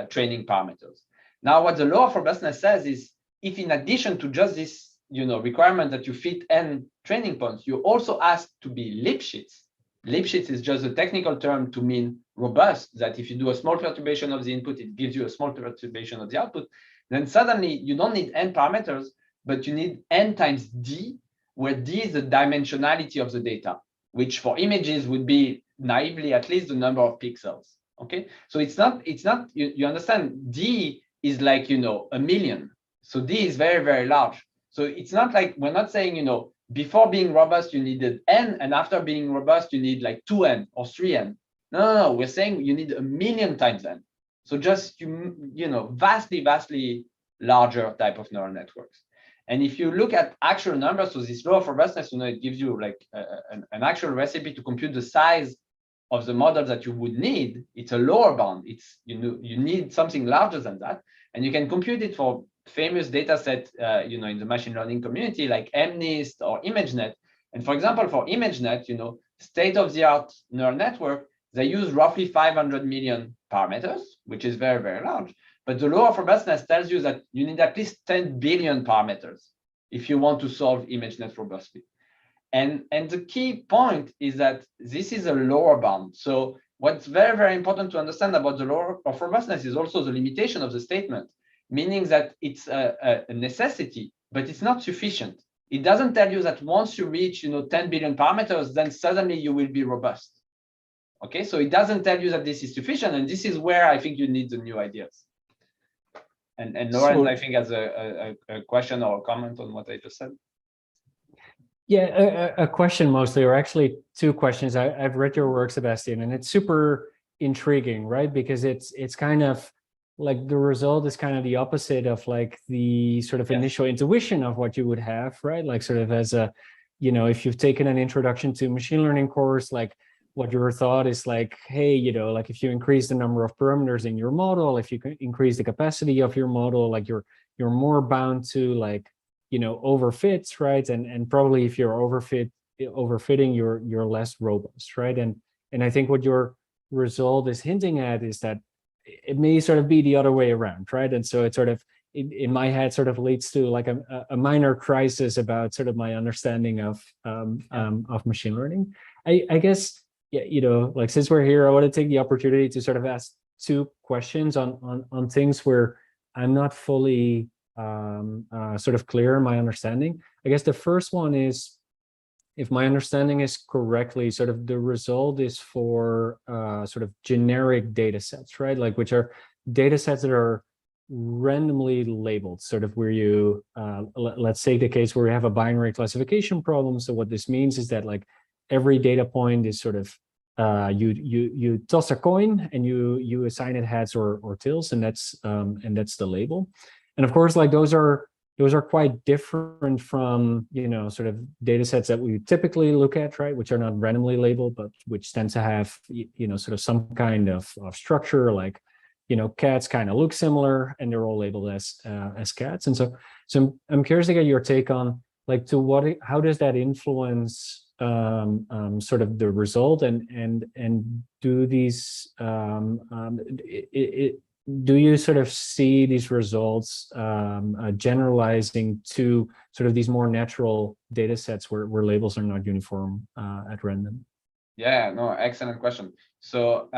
training parameters. Now, what the law of robustness says is, if in addition to just this, requirement that you fit n training points, you also ask to be Lipschitz. Lipschitz is just a technical term to mean robust, that if you do a small perturbation of the input, it gives you a small perturbation of the output. Then suddenly you don't need n parameters, but you need n times d, where d is the dimensionality of the data, which for images would be naively at least the number of pixels. Okay, so it's not you understand, d is like, a million. So D is very, very large. So it's not like, we're not saying, before being robust, you needed N, and after being robust, you need like 2N or 3N. No, we're saying you need 1,000,000 times N. So just, vastly, vastly larger type of neural networks. And if you look at actual numbers, so this law of robustness, it gives you like an actual recipe to compute the size of the model that you would need. It's a lower bound. It's, you need something larger than that. And you can compute it for famous data set, in the machine learning community, like MNIST or ImageNet. And for example, for ImageNet, state-of-the-art neural network, they use roughly 500 million parameters, which is very, very large. But the law of robustness tells you that you need at least 10 billion parameters if you want to solve ImageNet robustly. And the key point is that this is a lower bound. So what's very, very important to understand about the law of robustness is also the limitation of the statement, meaning that it's a necessity, but it's not sufficient. It doesn't tell you that once you reach 10 billion parameters, then suddenly you will be robust. Okay, so it doesn't tell you that this is sufficient, and this is where I think you need the new ideas. And Lawrence, I think, has a question or a comment on what I just said. Yeah, a question mostly, or actually two questions. I've read your work, Sébastien, and it's super intriguing, right? Because it's kind of like the result is kind of the opposite of like the sort of initial intuition of what you would have, right? Like sort of as a, if you've taken an introduction to machine learning course, like what your thought is like, hey, like if you increase the number of parameters in your model, if you can increase the capacity of your model, like you're more bound to like, overfits, right? And probably if you're overfitting, you're less robust, right? And I think what your result is hinting at is that it may sort of be the other way around, right? And so it sort of, in my head, sort of leads to like a minor crisis about sort of my understanding of machine learning. I guess, like since we're here, I want to take the opportunity to sort of ask two questions on things where I'm not fully sort of clear in my understanding. I guess the first one is, if my understanding is correctly, sort of the result is for sort of generic data sets, right? Like which are data sets that are randomly labeled, sort of where you, let's say the case where we have a binary classification problem. So what this means is that like every data point is sort of, you toss a coin and you assign it heads or tails, and that's the label. And of course, like those are quite different from, sort of data sets that we typically look at, right? Which are not randomly labeled, but which tend to have, sort of some kind of structure, like, cats kind of look similar and they're all labeled as cats. And so I'm curious to get your take on like how does that influence sort of the result, and do these do you sort of see these results generalizing to sort of these more natural data sets where labels are not uniform at random? Yeah, no, excellent question. So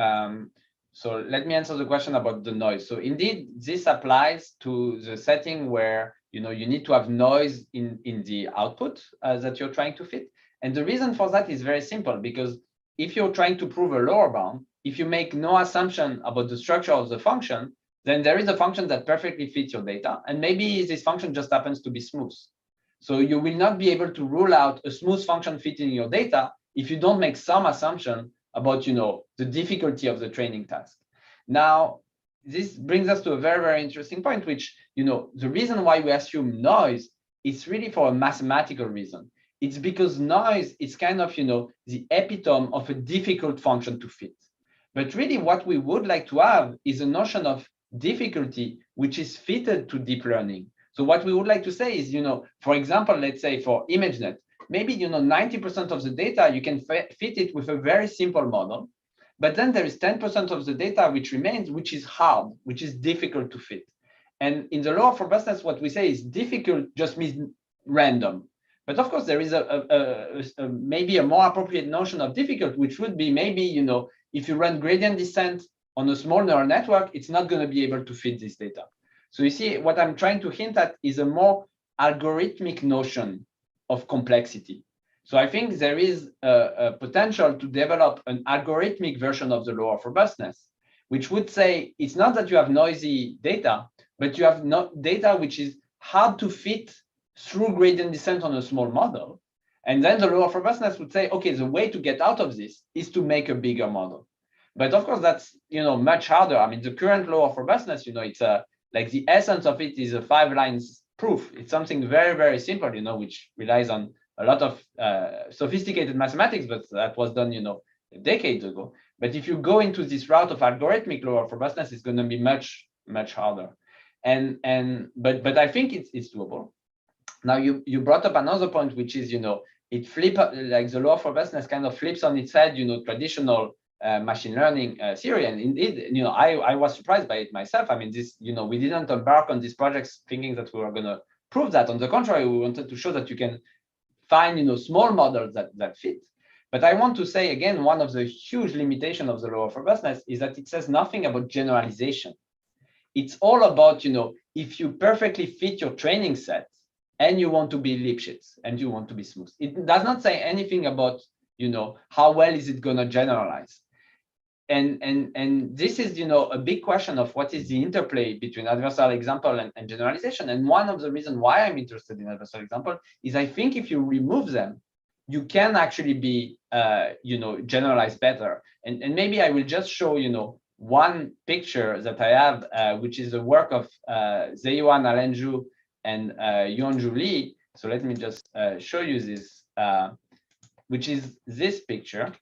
let me answer the question about the noise. So indeed, this applies to the setting where you need to have noise in the output that you're trying to fit. And the reason for that is very simple, because if you're trying to prove a lower bound, if you make no assumption about the structure of the function, then there is a function that perfectly fits your data. And maybe this function just happens to be smooth. So you will not be able to rule out a smooth function fitting your data if you don't make some assumption about, the difficulty of the training task. Now, this brings us to a very, very interesting point, which, the reason why we assume noise is really for a mathematical reason. It's because noise is kind of, the epitome of a difficult function to fit. But really what we would like to have is a notion of difficulty which is fitted to deep learning. So what we would like to say is, for example, let's say for ImageNet, maybe, 90% of the data, you can fit it with a very simple model, but then there is 10% of the data which remains, which is hard, which is difficult to fit. And in the law of robustness, what we say is difficult just means random. But of course, there is maybe a more appropriate notion of difficult, which would be maybe, if you run gradient descent on a small neural network, it's not going to be able to fit this data. So you see, what I'm trying to hint at is a more algorithmic notion of complexity. So I think there is a potential to develop an algorithmic version of the law of robustness, which would say it's not that you have noisy data, but you have data which is hard to fit through gradient descent on a small model. And then the law of robustness would say, okay, the way to get out of this is to make a bigger model. But of course, that's much harder. I mean, the current law of robustness, it's like the essence of it is a 5 lines proof. It's something very, very simple, which relies on a lot of sophisticated mathematics, but that was done, decades ago. But if you go into this route of algorithmic law of robustness, it's going to be much, much harder. But I think it's doable. Now you brought up another point, which is, it flip, like the law of robustness kind of flips on its head, traditional machine learning theory. And indeed, I was surprised by it myself. I mean, this, we didn't embark on these projects thinking that we were going to prove that. On the contrary, we wanted to show that you can find, small models that fit. But I want to say, again, one of the huge limitations of the law of robustness is that it says nothing about generalization. It's all about, if you perfectly fit your training set and you want to be Lipschitz and you want to be smooth. It does not say anything about, how well is it going to generalize. And this is, a big question of what is the interplay between adversarial example and generalization. And one of the reasons why I'm interested in adversarial example is I think if you remove them, you can actually be, generalized better. And maybe I will just show, one picture that I have, which is the work of Zeyuan Alenju and Yuanju Li. So let me just show you this, which is this picture.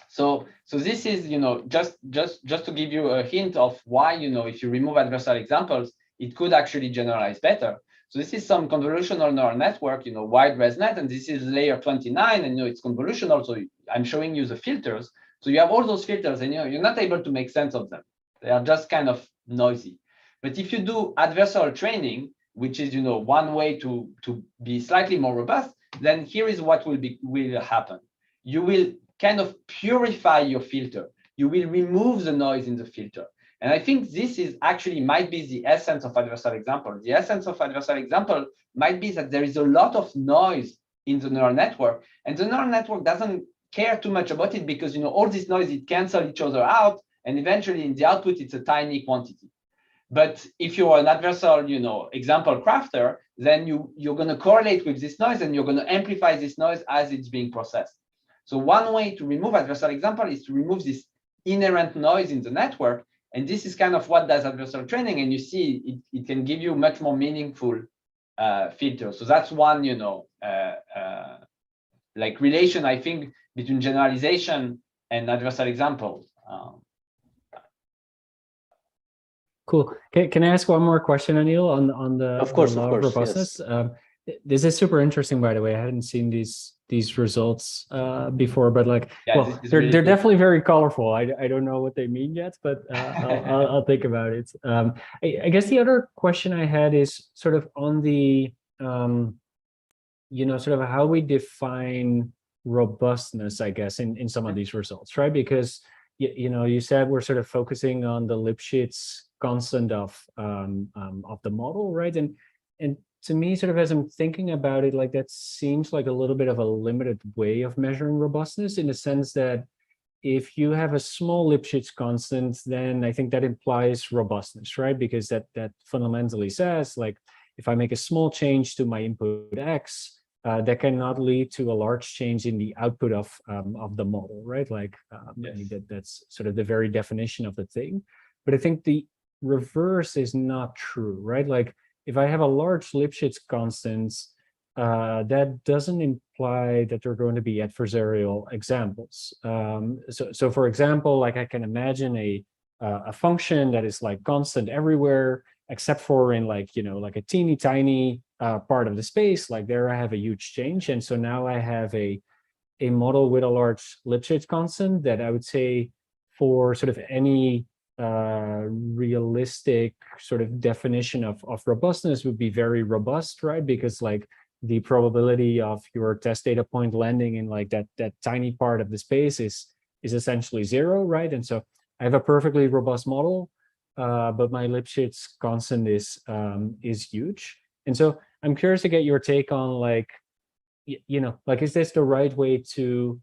So this is, just to give you a hint of why, if you remove adversarial examples, it could actually generalize better. So this is some convolutional neural network, wide ResNet, and this is layer 29, and it's convolutional. So I'm showing you the filters. So you have all those filters, and you're not able to make sense of them. They are just kind of noisy. But if you do adversarial training, which is, one way to be slightly more robust, then here is what will happen. You will kind of purify your filter. You will remove the noise in the filter. And I think this is actually might be the essence of adversarial example. The essence of adversarial example might be that there is a lot of noise in the neural network, and the neural network doesn't care too much about it because, all this noise, it cancels each other out, and eventually in the output, it's a tiny quantity. But if you're an adversarial, example crafter, then you're going to correlate with this noise, and you're going to amplify this noise as it's being processed. So one way to remove adversarial example is to remove this inherent noise in the network. And this is kind of what does adversarial training. And you see, it can give you much more meaningful filters. So that's one, like relation, I think, between generalization and adversarial examples. Cool. Can I ask one more question, Anil, on the of course, law of robustness? Yes. This is super interesting, by the way. I hadn't seen these results before, but they're really definitely very colorful. I don't know what they mean yet, but I'll think about it. I guess the other question I had is sort of on the sort of how we define robustness, I guess, in some of these results, right? Because you said we're sort of focusing on the Lipschitz constant of the model, right? And to me, sort of as I'm thinking about it, that seems like a little bit of a limited way of measuring robustness, in the sense that if you have a small Lipschitz constant, then I think that implies robustness, right? Because that fundamentally says, if I make a small change to my input X, that cannot lead to a large change in the output of the model, right? Yes. I mean, that's sort of the very definition of the thing. But I think the reverse is not true, right? If I have a large Lipschitz constants, that doesn't imply that they're going to be adversarial examples. So for example, I can imagine a function that is constant everywhere, except for in a teeny tiny part of the space. There I have a huge change, and so now I have a model with a large Lipschitz constant that I would say for sort of any realistic sort of definition of robustness would be very robust, right? Because the probability of your test data point landing in that tiny part of the space is essentially zero, right? And so I have a perfectly robust model, but my Lipschitz constant is huge. And so I'm curious to get your take on is this the right way to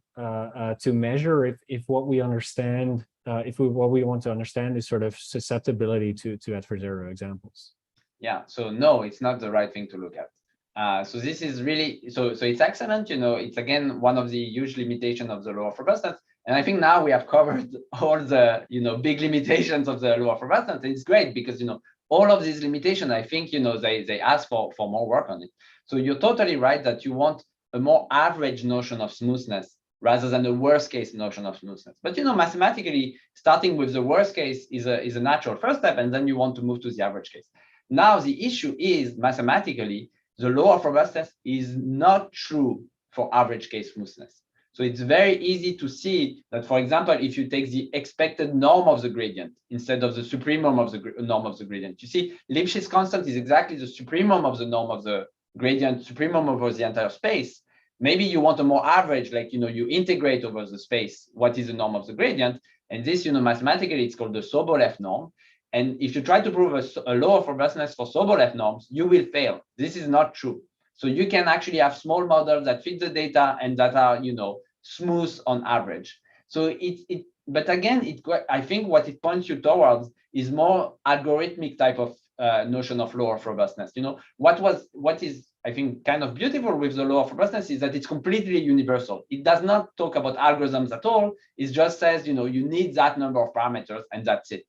measure if what we understand, what we want to understand is sort of susceptibility to adversarial examples? Yeah, so no, it's not the right thing to look at. So this is really, so it's excellent. It's again one of the huge limitations of the law of robustness. And I think now we have covered all the big limitations of the law of robustness. It's great because all of these limitations, I think they ask for more work on it. So you're totally right that you want a more average notion of smoothness rather than a worst case notion of smoothness. But mathematically, starting with the worst case is a natural first step, and then you want to move to the average case. Now the issue is mathematically the law of robustness is not true for average case smoothness. So it's very easy to see that, for example, if you take the expected norm of the gradient instead of the supremum of the norm of the gradient, you see Lipschitz constant is exactly the supremum of the norm of the gradient, supremum over the entire space. Maybe you want a more average, like, you integrate over the space what is the norm of the gradient. And this, mathematically, it's called the Sobolev norm. And if you try to prove a law of robustness for Sobolev norms, you will fail. This is not true. So you can actually have small models that fit the data and that are, smooth on average. So but again, I think what it points you towards is more algorithmic type of notion of law of robustness. What is, I think, kind of beautiful with the law of robustness is that it's completely universal. It does not talk about algorithms at all. It just says, you need that number of parameters and that's it.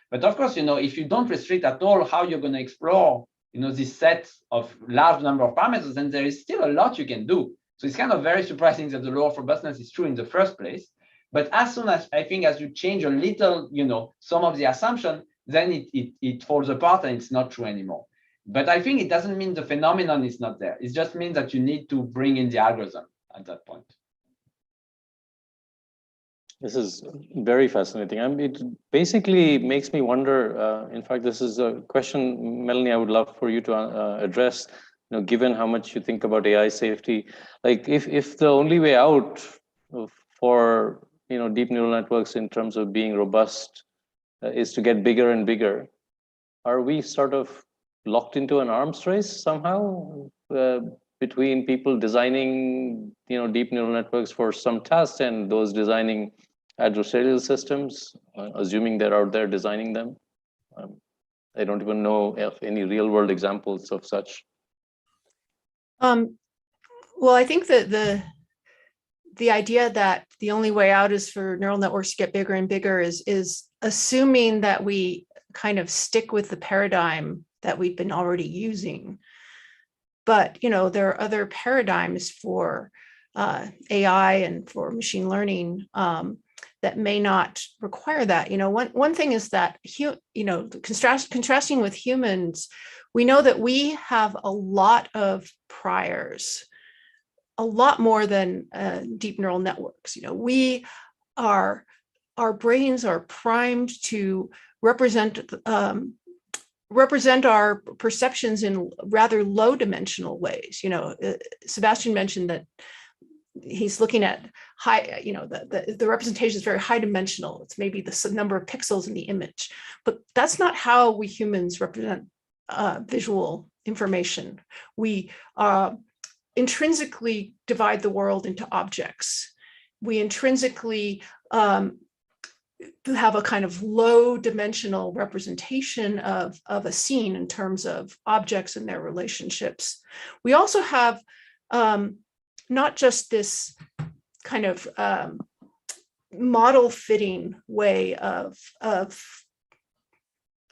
But of course, if you don't restrict at all how you're going to explore, this set of large number of parameters, then there is still a lot you can do. So it's kind of very surprising that the law of robustness is true in the first place. But as soon as, I think, as you change a little, some of the assumption, then it falls apart and it's not true anymore. But I think it doesn't mean the phenomenon is not there. It just means that you need to bring in the algorithm at that point. This is very fascinating. It basically makes me wonder, in fact, this is a question, Melanie, I would love for you to address, given how much you think about AI safety. Like if the only way out for, deep neural networks in terms of being robust is to get bigger and bigger, are we sort of locked into an arms race somehow between people designing, deep neural networks for some tasks and those designing adversarial systems, assuming they're out there designing them? I don't even know of any real world examples of such. Well, I think that the idea that the only way out is for neural networks to get bigger and bigger is assuming that we kind of stick with the paradigm that we've been already using. But, there are other paradigms for AI and for machine learning that may not require that. One thing is that, contrasting with humans, we know that we have a lot of priors, a lot more than deep neural networks. Our brains are primed to represent our perceptions in rather low dimensional ways. Sébastien mentioned that he's looking at high, the representation is very high dimensional. It's maybe the number of pixels in the image, but that's not how we humans represent visual information. We intrinsically divide the world into objects. We intrinsically have a kind of low dimensional representation of a scene in terms of objects and their relationships. We also have not just this kind of model fitting way of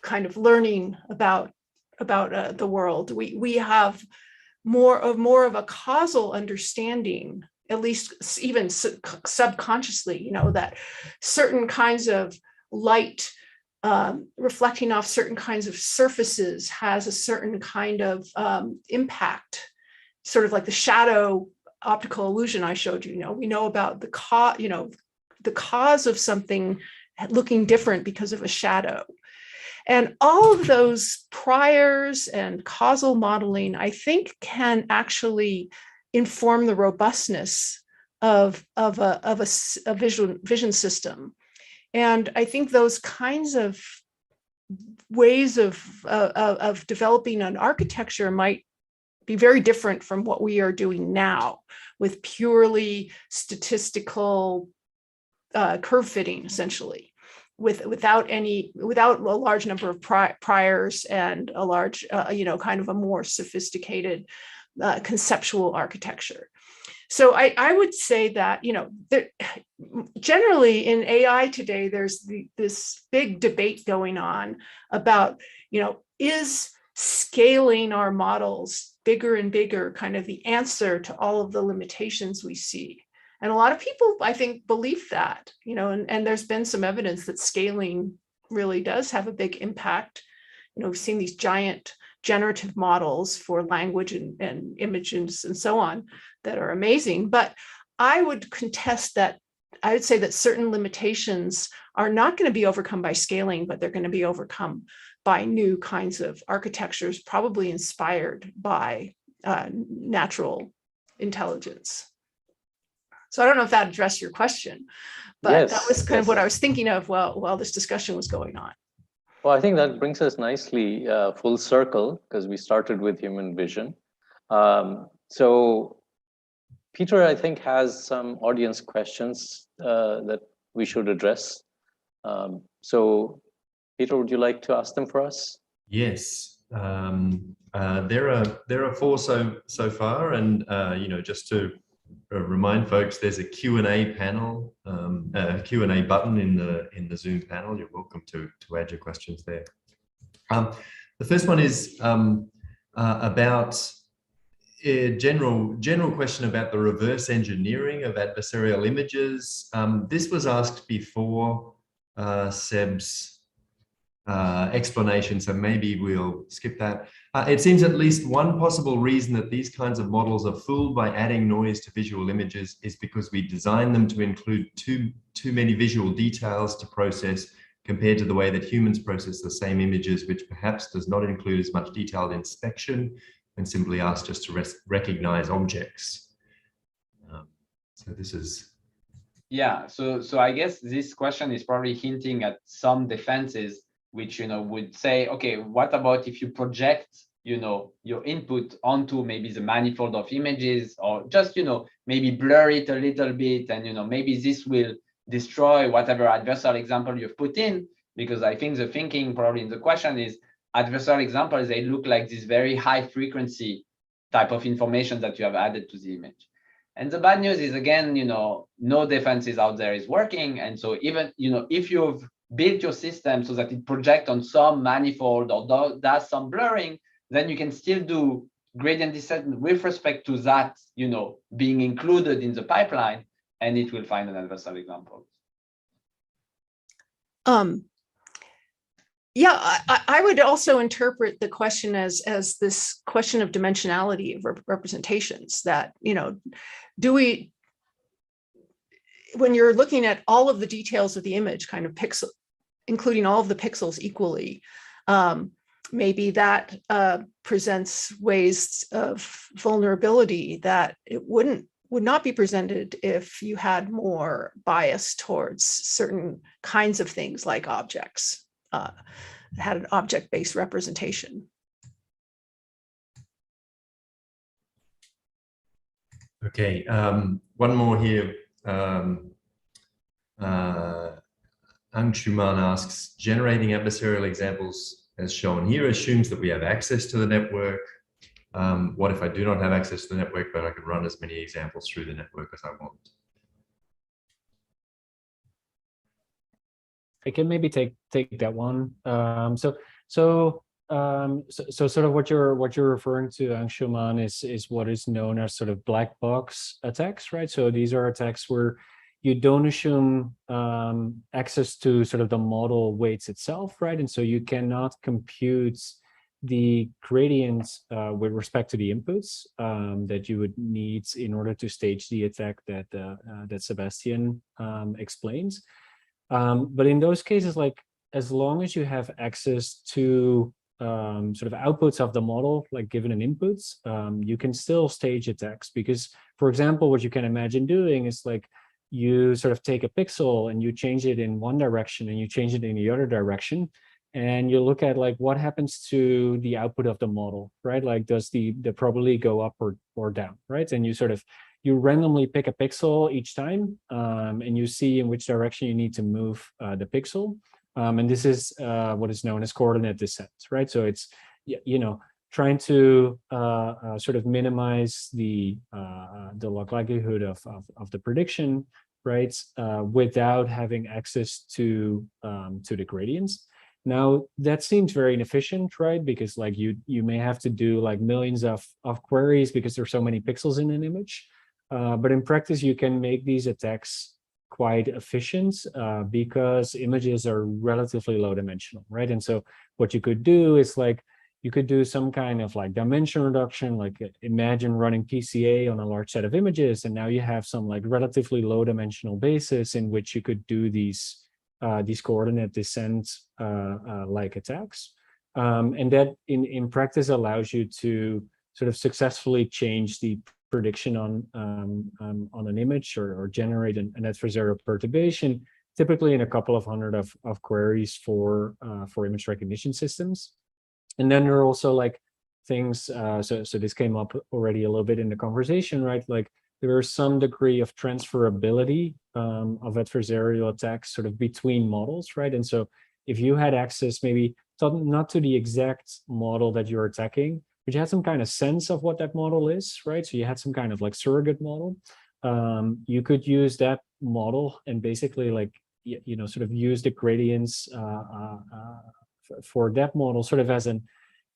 kind of learning about the world. We have more of a causal understanding, at least even subconsciously, that certain kinds of light reflecting off certain kinds of surfaces has a certain kind of impact, sort of like the shadow optical illusion I showed you. We know about the cause of something looking different because of a shadow. And all of those priors and causal modeling, I think, can actually inform the robustness of a vision system. And I think those kinds of ways of developing an architecture might be very different from what we are doing now with purely statistical curve fitting, essentially. Without a large number of priors and a large, kind of a more sophisticated conceptual architecture. So I would say that, generally in AI today, there's this big debate going on about, is scaling our models bigger and bigger kind of the answer to all of the limitations we see? And a lot of people, I think, believe that, and there's been some evidence that scaling really does have a big impact. We've seen these giant generative models for language and images and so on that are amazing. But I would contest that. I would say that certain limitations are not going to be overcome by scaling, but they're going to be overcome by new kinds of architectures, probably inspired by natural intelligence. So I don't know if that addressed your question, but Yes, that was kind of yes. what I was thinking of while this discussion was going on. Well, I think that brings us nicely full circle, because we started with human vision. So Peter, I think, has some audience questions that we should address. So Peter, would you like to ask them for us? Yes, there are 4 so far, and just to remind folks, there's a Q&A panel, a Q&A button in the Zoom panel. You're welcome to add your questions there. The first one is about a general question about the reverse engineering of adversarial images. This was asked before Seb's explanation, so maybe we'll skip that. It seems at least one possible reason that these kinds of models are fooled by adding noise to visual images is because we design them to include too many visual details to process compared to the way that humans process the same images, which perhaps does not include as much detailed inspection and simply asks us to recognize objects. So this is... Yeah, so I guess this question is probably hinting at some defenses which would say, okay, what about if you project your input onto maybe the manifold of images, or just maybe blur it a little bit, and maybe this will destroy whatever adversarial example you've put in, because I think the thinking probably in the question is adversarial examples, they look like this very high frequency type of information that you have added to the image. And the bad news is, again, no defenses out there is working. And so even, if you've built your system so that it projects on some manifold or does some blurring, then you can still do gradient descent with respect to that, being included in the pipeline, and it will find an adversarial example. Yeah, I would also interpret the question as this question of dimensionality of representations, that, do we, when you're looking at all of the details of the image, kind of pixel, including all of the pixels equally, maybe that presents ways of vulnerability that it would not be presented if you had more bias towards certain kinds of things like objects, had an object-based representation. Okay, one more here. Anshuman asks, generating adversarial examples as shown here assumes that we have access to the network. What if I do not have access to the network, but I can run as many examples through the network as I want? I can maybe take that one. So sort of what you're referring to, Anshuman, is what is known as sort of black box attacks, right? So these are attacks where you don't assume access to sort of the model weights itself, right? And so you cannot compute the gradients with respect to the inputs that you would need in order to stage the attack that Sébastien explains. But in those cases, like, as long as you have access to sort of outputs of the model, like given an inputs, you can still stage attacks. Because, for example, what you can imagine doing is like, you sort of take a pixel and you change it in one direction and you change it in the other direction, and you look at like what happens to the output of the model, right? Like, does the probability go up or down, right? And you randomly pick a pixel each time, and you see in which direction you need to move the pixel. And this is what is known as coordinate descent, right? So it's, trying to sort of minimize the log likelihood of the prediction, right? Without having access to the gradients. Now that seems very inefficient, right? Because like you may have to do like millions of queries because there's so many pixels in an image. But in practice, you can make these attacks quite efficient because images are relatively low dimensional, right? And so what you could do is like, you could do some kind of like dimension reduction, like imagine running PCA on a large set of images, and now you have some like relatively low dimensional basis in which you could do these coordinate descent like attacks. And that in practice allows you to sort of successfully change the prediction on an image or generate an adversarial perturbation, typically in a couple of hundred of queries for image recognition systems. And then there are also like things, so this came up already a little bit in the conversation, right? Like there is some degree of transferability of adversarial attacks sort of between models, right? And so if you had access maybe not to the exact model that you're attacking, but you had some kind of sense of what that model is, right? So you had some kind of like surrogate model. You could use that model and basically like, you know, sort of use the gradients for that model sort of as an,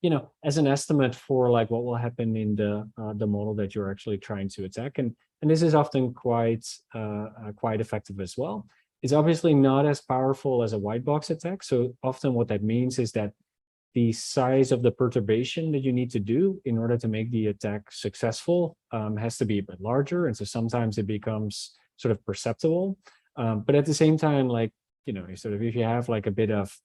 you know, as an estimate for like what will happen in the model that you're actually trying to attack. And this is often quite effective as well. It's obviously not as powerful as a white box attack. So often what that means is that the size of the perturbation that you need to do in order to make the attack successful has to be a bit larger. And so sometimes it becomes sort of perceptible. But at the same time, like, you know, sort of if you have like a bit of,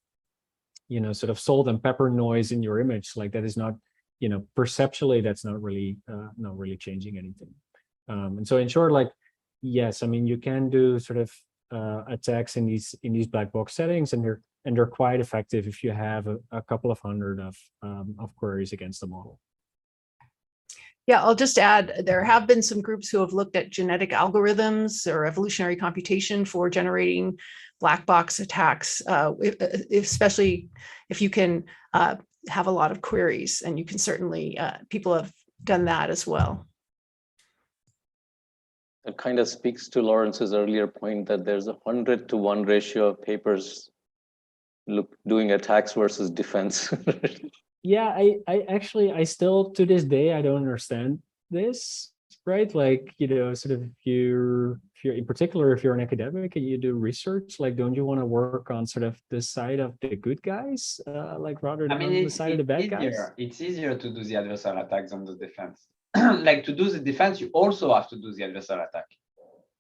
you know, sort of salt and pepper noise in your image, like that is not, you know, perceptually, that's not really changing anything. And so in short, like, yes, I mean, you can do sort of attacks in these black box settings, and they're quite effective if you have a couple of hundred of queries against the model. Yeah, I'll just add, there have been some groups who have looked at genetic algorithms or evolutionary computation for generating black box attacks, especially if you can have a lot of queries, and you can certainly, people have done that as well. It kind of speaks to Lawrence's earlier point that there's a 100-to-1 ratio of papers doing attacks versus defense. Yeah, I actually, I still, to this day, I don't understand this, right? Like, you know, sort of if you're in particular, if you're an academic and you do research, like, don't you want to work on sort of the side of the good guys, like rather than on the side of the bad guys? It's easier to do the adversarial attacks than the defense. Like to do the defense, you also have to do the adversarial attack.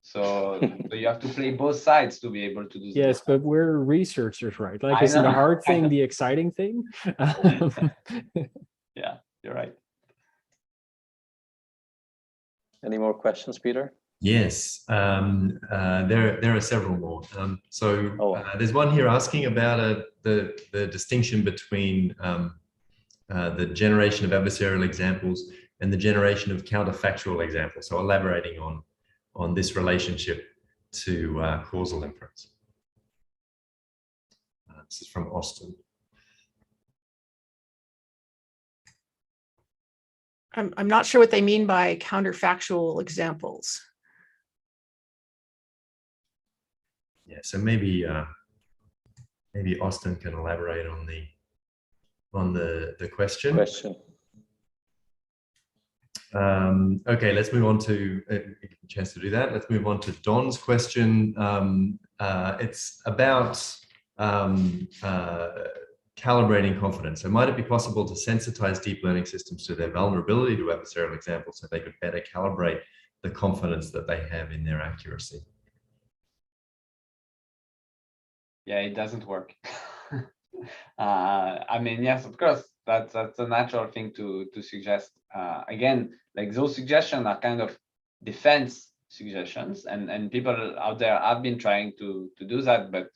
So you have to play both sides to be able to do. Yes, but we're researchers, right? Like, isn't the hard thing the exciting thing? Yeah, you're right. Any more questions, Peter? Yes, there are several more. There's one here asking about the distinction between the generation of adversarial examples and the generation of counterfactual examples. So elaborating on this relationship to causal inference. This is from Austin. I'm not sure what they mean by counterfactual examples. Yeah, so maybe Austin can elaborate on the question. Okay, let's move on to a chance to do that. Let's move on to Don's question. It's about calibrating confidence. So might it be possible to sensitize deep learning systems to their vulnerability to adversarial examples so they could better calibrate the confidence that they have in their accuracy? Yeah, it doesn't work. I mean, yes, of course, that's a natural thing to suggest. Again, like those suggestions are kind of defense suggestions, and people out there have been trying to do that, but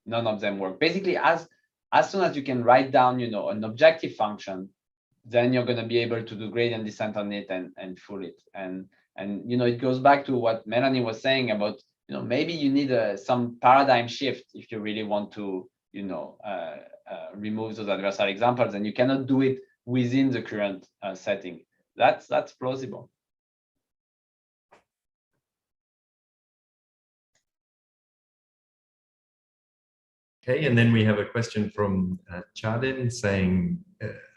none of them work. Basically, as soon as you can write down, you know, an objective function, then you're going to be able to do gradient descent on it and fool it. And you know, it goes back to what Melanie was saying about, you know, maybe you need some paradigm shift if you really want to, you know, remove those adversarial examples, and you cannot do it within the current setting. That's plausible. Okay, and then we have a question from Chardin saying,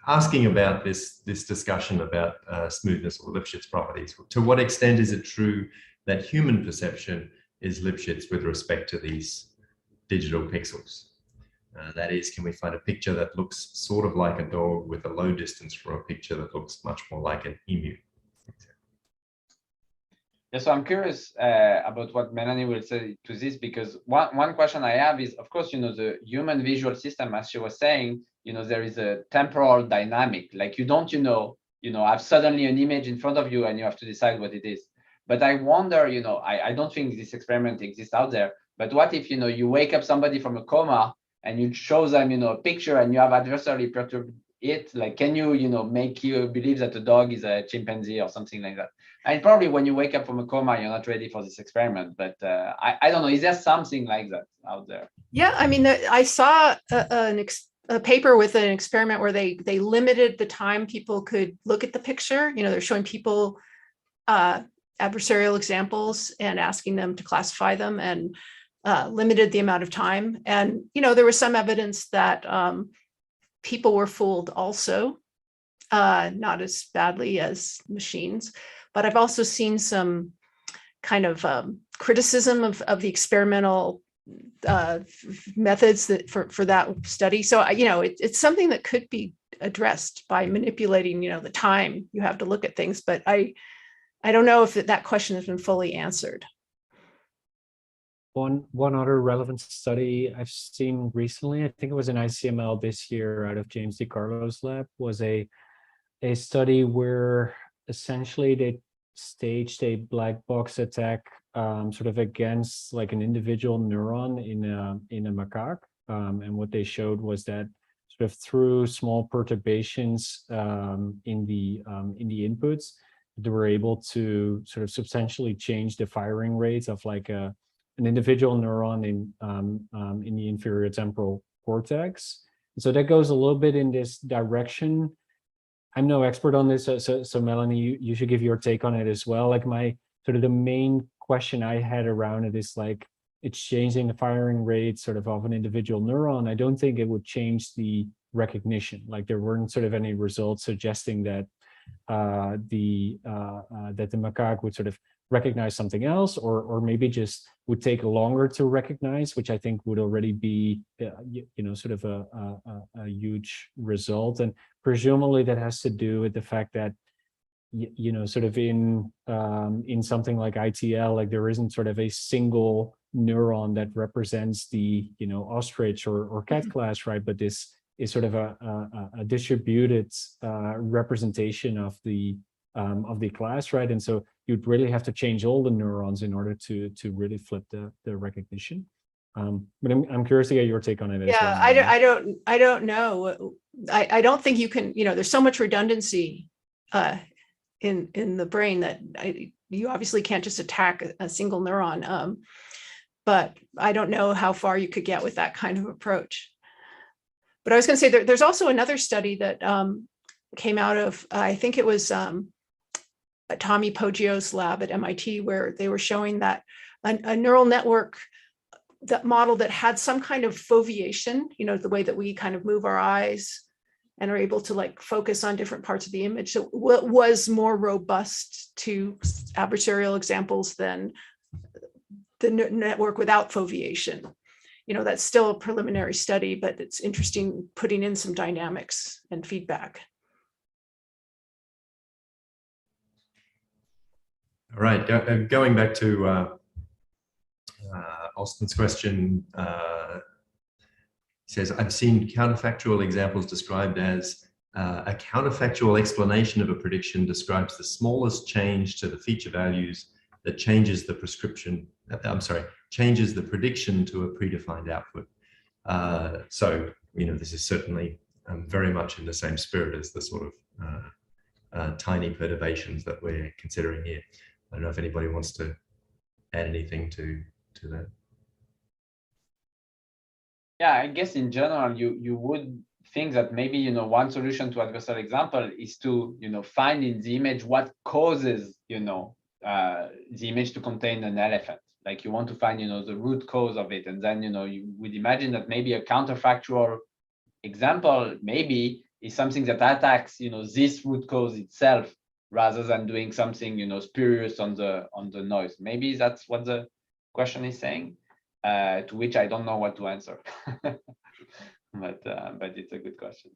asking about this discussion about smoothness or Lipschitz properties. To what extent is it true that human perception is Lipschitz with respect to these digital pixels? That is, can we find a picture that looks sort of like a dog with a low distance from a picture that looks much more like an emu? Yeah, so I'm curious about what Melanie will say to this, because one question I have is, of course, the human visual system, as she was saying, there is a temporal dynamic. Like you don't, have suddenly an image in front of you and you have to decide what it is. But I wonder, I don't think this experiment exists out there, but what if, you wake up somebody from a coma and you show them, a picture and you have adversarially perturbed it, like, can you, make you believe that a dog is a chimpanzee or something like that? And probably when you wake up from a coma, you're not ready for this experiment, but I don't know, is there something like that out there? Yeah, I mean, I saw a paper with an experiment where they limited the time people could look at the picture. They're showing people adversarial examples and asking them to classify them, and limited the amount of time. And, there was some evidence that people were fooled also, not as badly as machines. But I've also seen some kind of criticism of the experimental methods that for that study. So, it's something that could be addressed by manipulating, the time you have to look at things. But I don't know if that question has been fully answered. One other relevant study I've seen recently, I think it was an ICML this year out of James DiCarlo's lab, was a study where essentially they staged a black box attack sort of against like an individual neuron in a macaque. And what they showed was that sort of through small perturbations in the inputs, they were able to sort of substantially change the firing rates of like an individual neuron in the inferior temporal cortex. So that goes a little bit in this direction. I'm no expert on this, so Melanie, you should give your take on it as well. Like my sort of the main question I had around it is like, it's changing the firing rate sort of an individual neuron. I don't think it would change the recognition. Like there weren't sort of any results suggesting that the macaque would sort of recognize something else, or maybe just would take longer to recognize, which I think would already be, sort of a huge result. And presumably that has to do with the fact that, sort of in something like ITL, like there isn't sort of a single neuron that represents the, ostrich or cat class, right? But this is sort of a distributed representation of the class, right? And so you'd really have to change all the neurons in order to really flip the recognition. But I'm curious to get your take on it. Yeah, as well. I don't know. I don't think you can. There's so much redundancy in the brain that you obviously can't just attack a single neuron. But I don't know how far you could get with that kind of approach. But I was going to say there's also another study that came out of, I think it was Tommy Poggio's lab at MIT, where they were showing that a neural network, that model that had some kind of foveation, the way that we kind of move our eyes and are able to like focus on different parts of the image, so was more robust to adversarial examples than the network without foveation. That's still a preliminary study, but it's interesting putting in some dynamics and feedback. All right, going back to Austin's question, he says, I've seen counterfactual examples described as a counterfactual explanation of a prediction describes the smallest change to the feature values that changes the changes the prediction to a predefined output. So, this is certainly very much in the same spirit as the sort of tiny perturbations that we're considering here. I don't know if anybody wants to add anything to that. Yeah, I guess in general, you would think that maybe, one solution to adversarial example is to, find in the image what causes, the image to contain an elephant. Like you want to find, the root cause of it. And then, you would imagine that maybe a counterfactual example maybe is something that attacks, this root cause itself, rather than doing something, spurious on the noise. Maybe that's what the question is saying, to which I don't know what to answer. but it's a good question.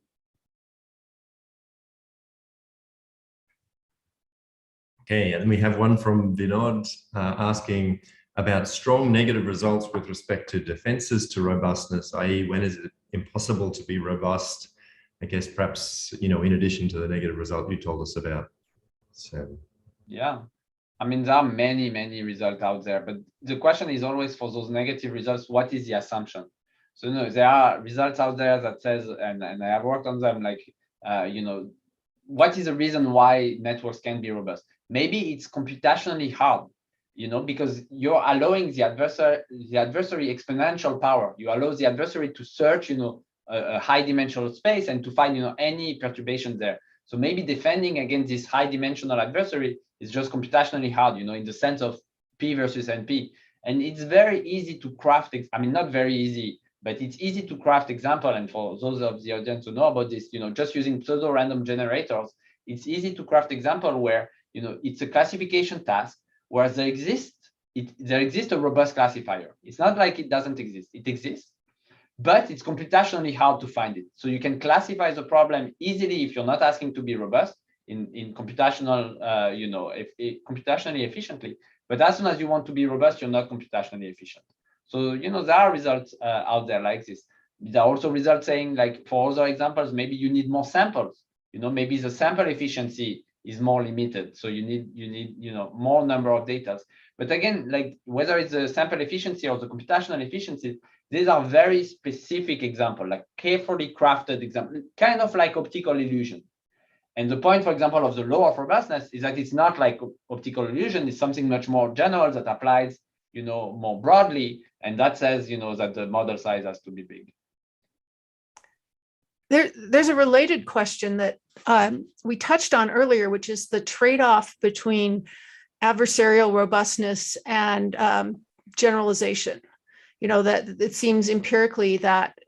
Okay, and we have one from Vinod asking about strong negative results with respect to defenses to robustness, i.e. when is it impossible to be robust? I guess perhaps, in addition to the negative result you told us about. So. Yeah, I mean, there are many, many results out there, but the question is always for those negative results, what is the assumption? So, there are results out there that says, and I have worked on them, like, what is the reason why networks can be robust? Maybe it's computationally hard, because you're allowing the adversary exponential power. You allow the adversary to search, a high dimensional space and to find, any perturbation there. So maybe defending against this high dimensional adversary is just computationally hard, in the sense of P versus NP. And it's very easy to craft, not very easy, but it's easy to craft example. And for those of the audience who know about this, just using pseudo-random generators, it's easy to craft example where, it's a classification task where there exists a robust classifier. It's not like it doesn't exist, it exists, but it's computationally hard to find it. So you can classify the problem easily if you're not asking to be robust in computational, computationally efficiently. But as soon as you want to be robust, you're not computationally efficient. So, there are results out there like this. There are also results saying, like, for other examples, maybe you need more samples. Maybe the sample efficiency is more limited. So you need more number of data. But again, like, whether it's the sample efficiency or the computational efficiency, these are very specific examples, like carefully crafted examples, kind of like optical illusion. And the point, for example, of the law of robustness is that it's not like optical illusion. It's something much more general that applies, more broadly. And that says, that the model size has to be big. There's a related question that we touched on earlier, which is the trade-off between adversarial robustness and generalization. That it seems empirically that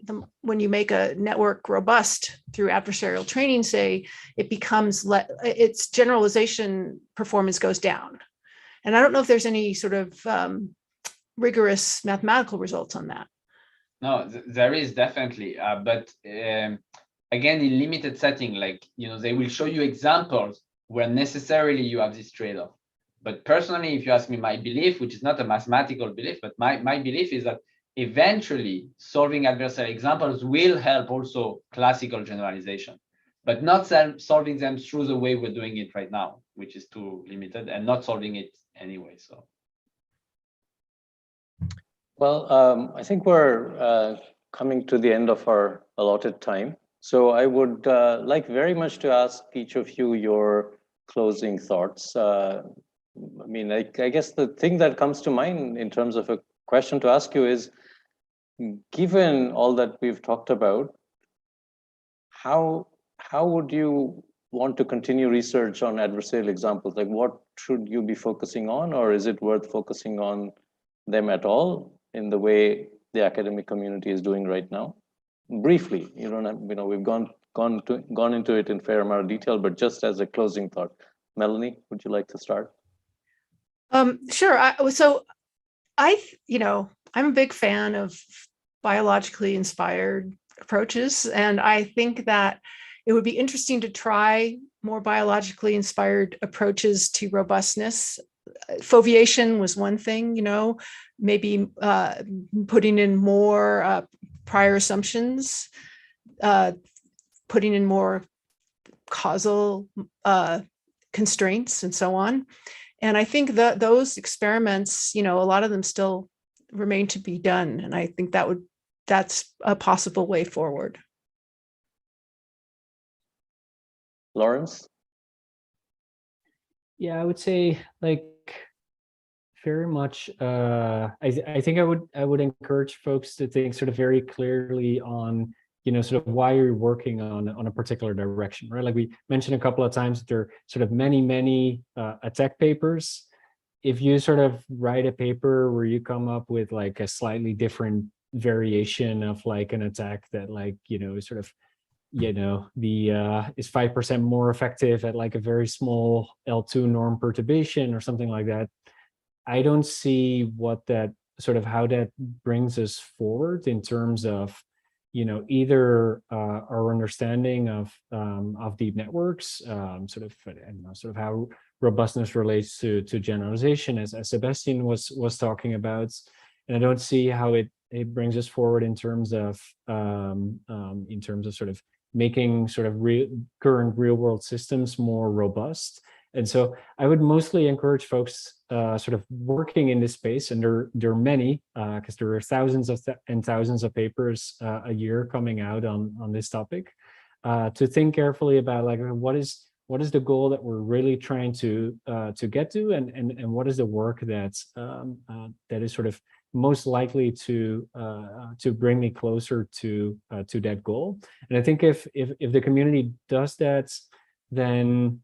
when you make a network robust through adversarial training, say, it becomes its generalization performance goes down. And I don't know if there's any sort of rigorous mathematical results on that. No, there is definitely, but again, in limited setting, like, they will show you examples where necessarily you have this trade-off. But personally, if you ask me my belief, which is not a mathematical belief, but my belief is that eventually solving adversarial examples will help also classical generalization, but not solving them through the way we're doing it right now, which is too limited, and not solving it anyway. So. Well, I think we're coming to the end of our allotted time. So I would like very much to ask each of you your closing thoughts. I guess the thing that comes to mind in terms of a question to ask you is, given all that we've talked about, how would you want to continue research on adversarial examples? Like, what should you be focusing on, or is it worth focusing on them at all in the way the academic community is doing right now? Briefly, you don't have, we've gone into it in fair amount of detail, but just as a closing thought. Melanie, would you like to start? Sure. I'm a big fan of biologically inspired approaches, and I think that it would be interesting to try more biologically inspired approaches to robustness. Foveation was one thing, maybe putting in more prior assumptions, putting in more causal constraints and so on. And I think that those experiments, a lot of them still remain to be done. And I think that's a possible way forward. Lawrence? Yeah, I would say, like, very much, I think I would encourage folks to think sort of very clearly on, sort of why you're working on a particular direction, right? Like we mentioned a couple of times, there are sort of many attack papers. If you sort of write a paper where you come up with like a slightly different variation of like an attack that, like, sort of, is 5% more effective at like a very small L2 norm perturbation or something like that, I don't see how that brings us forward in terms of, either our understanding of deep networks, sort of how robustness relates to generalization, as Sébastien was talking about, and I don't see how it brings us forward in terms of sort of making sort of current real world systems more robust. And so I would mostly encourage folks sort of working in this space, and there are many, because there are thousands and thousands of papers a year coming out on this topic, to think carefully about like what is the goal that we're really trying to get to, and what is the work that is sort of most likely to bring me closer to that goal. And I think if the community does that, then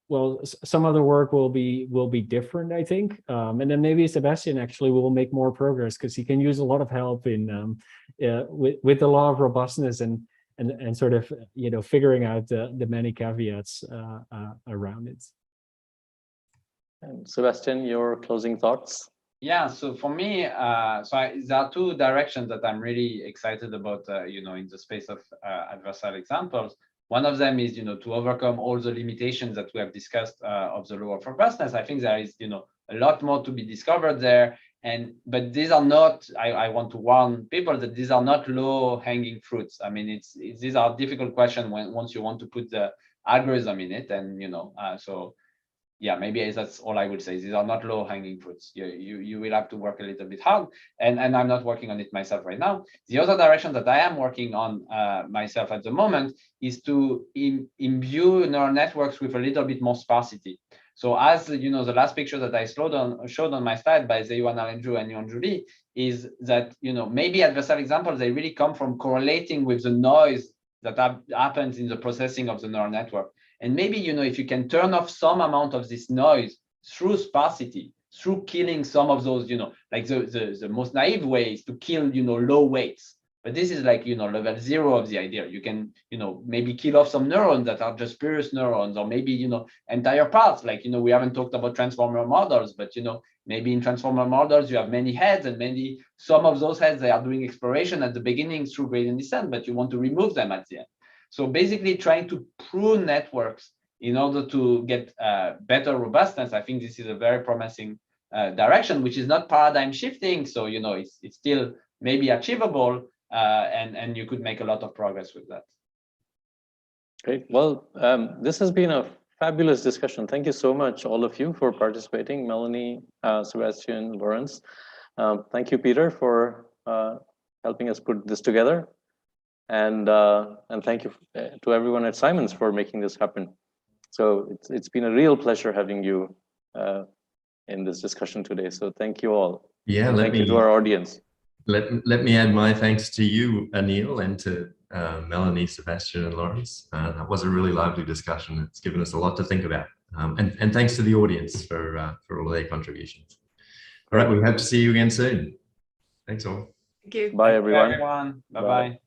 well, some of the work will be different, I think, and then maybe Sébastien actually will make more progress, because he can use a lot of help in with the law of robustness and sort of figuring out the many caveats around it. And Sébastien, your closing thoughts? Yeah, so for me, there are two directions that I'm really excited about, in the space of adversarial examples. One of them is, to overcome all the limitations that we have discussed of the law of robustness. I think there is, a lot more to be discovered there. But these are not, I want to warn people that these are not low-hanging fruits. I mean, these are difficult questions once you want to put the algorithm in it. And, so yeah, maybe that's all I would say. These are not low-hanging fruits. You will have to work a little bit hard, and I'm not working on it myself right now. The other direction that I am working on myself at the moment is to imbue neural networks with a little bit more sparsity. So as the last picture that I showed on my slide by Zeyuan Alenju and Yon Julie is that maybe adversarial examples, they really come from correlating with the noise that happens in the processing of the neural network. And maybe, if you can turn off some amount of this noise through sparsity, through killing some of those, like the most naive way is to kill, low weights. But this is like, level 0 of the idea. You can, maybe kill off some neurons that are just spurious neurons, or maybe, entire parts. Like, we haven't talked about transformer models, but, maybe in transformer models, you have many heads, and some of those heads, they are doing exploration at the beginning through gradient descent, but you want to remove them at the end. So basically trying to prune networks in order to get better robustness. I think this is a very promising direction, which is not paradigm shifting. So, it's still maybe achievable, and you could make a lot of progress with that. Great. Well, this has been a fabulous discussion. Thank you so much, all of you, for participating. Melanie, Sébastien, Lawrence. Thank you, Peter, for helping us put this together. And thank you to everyone at Simons for making this happen. So it's been a real pleasure having you in this discussion today. So thank you all. Yeah, and thank you to our audience. Let me add my thanks to you, Anil, and to Melanie, Sébastien, and Lawrence. That was a really lively discussion. It's given us a lot to think about. And thanks to the audience for all of their contributions. All right, we hope to see you again soon. Thanks all. Thank you. Bye, everyone. Bye, everyone. Bye-bye.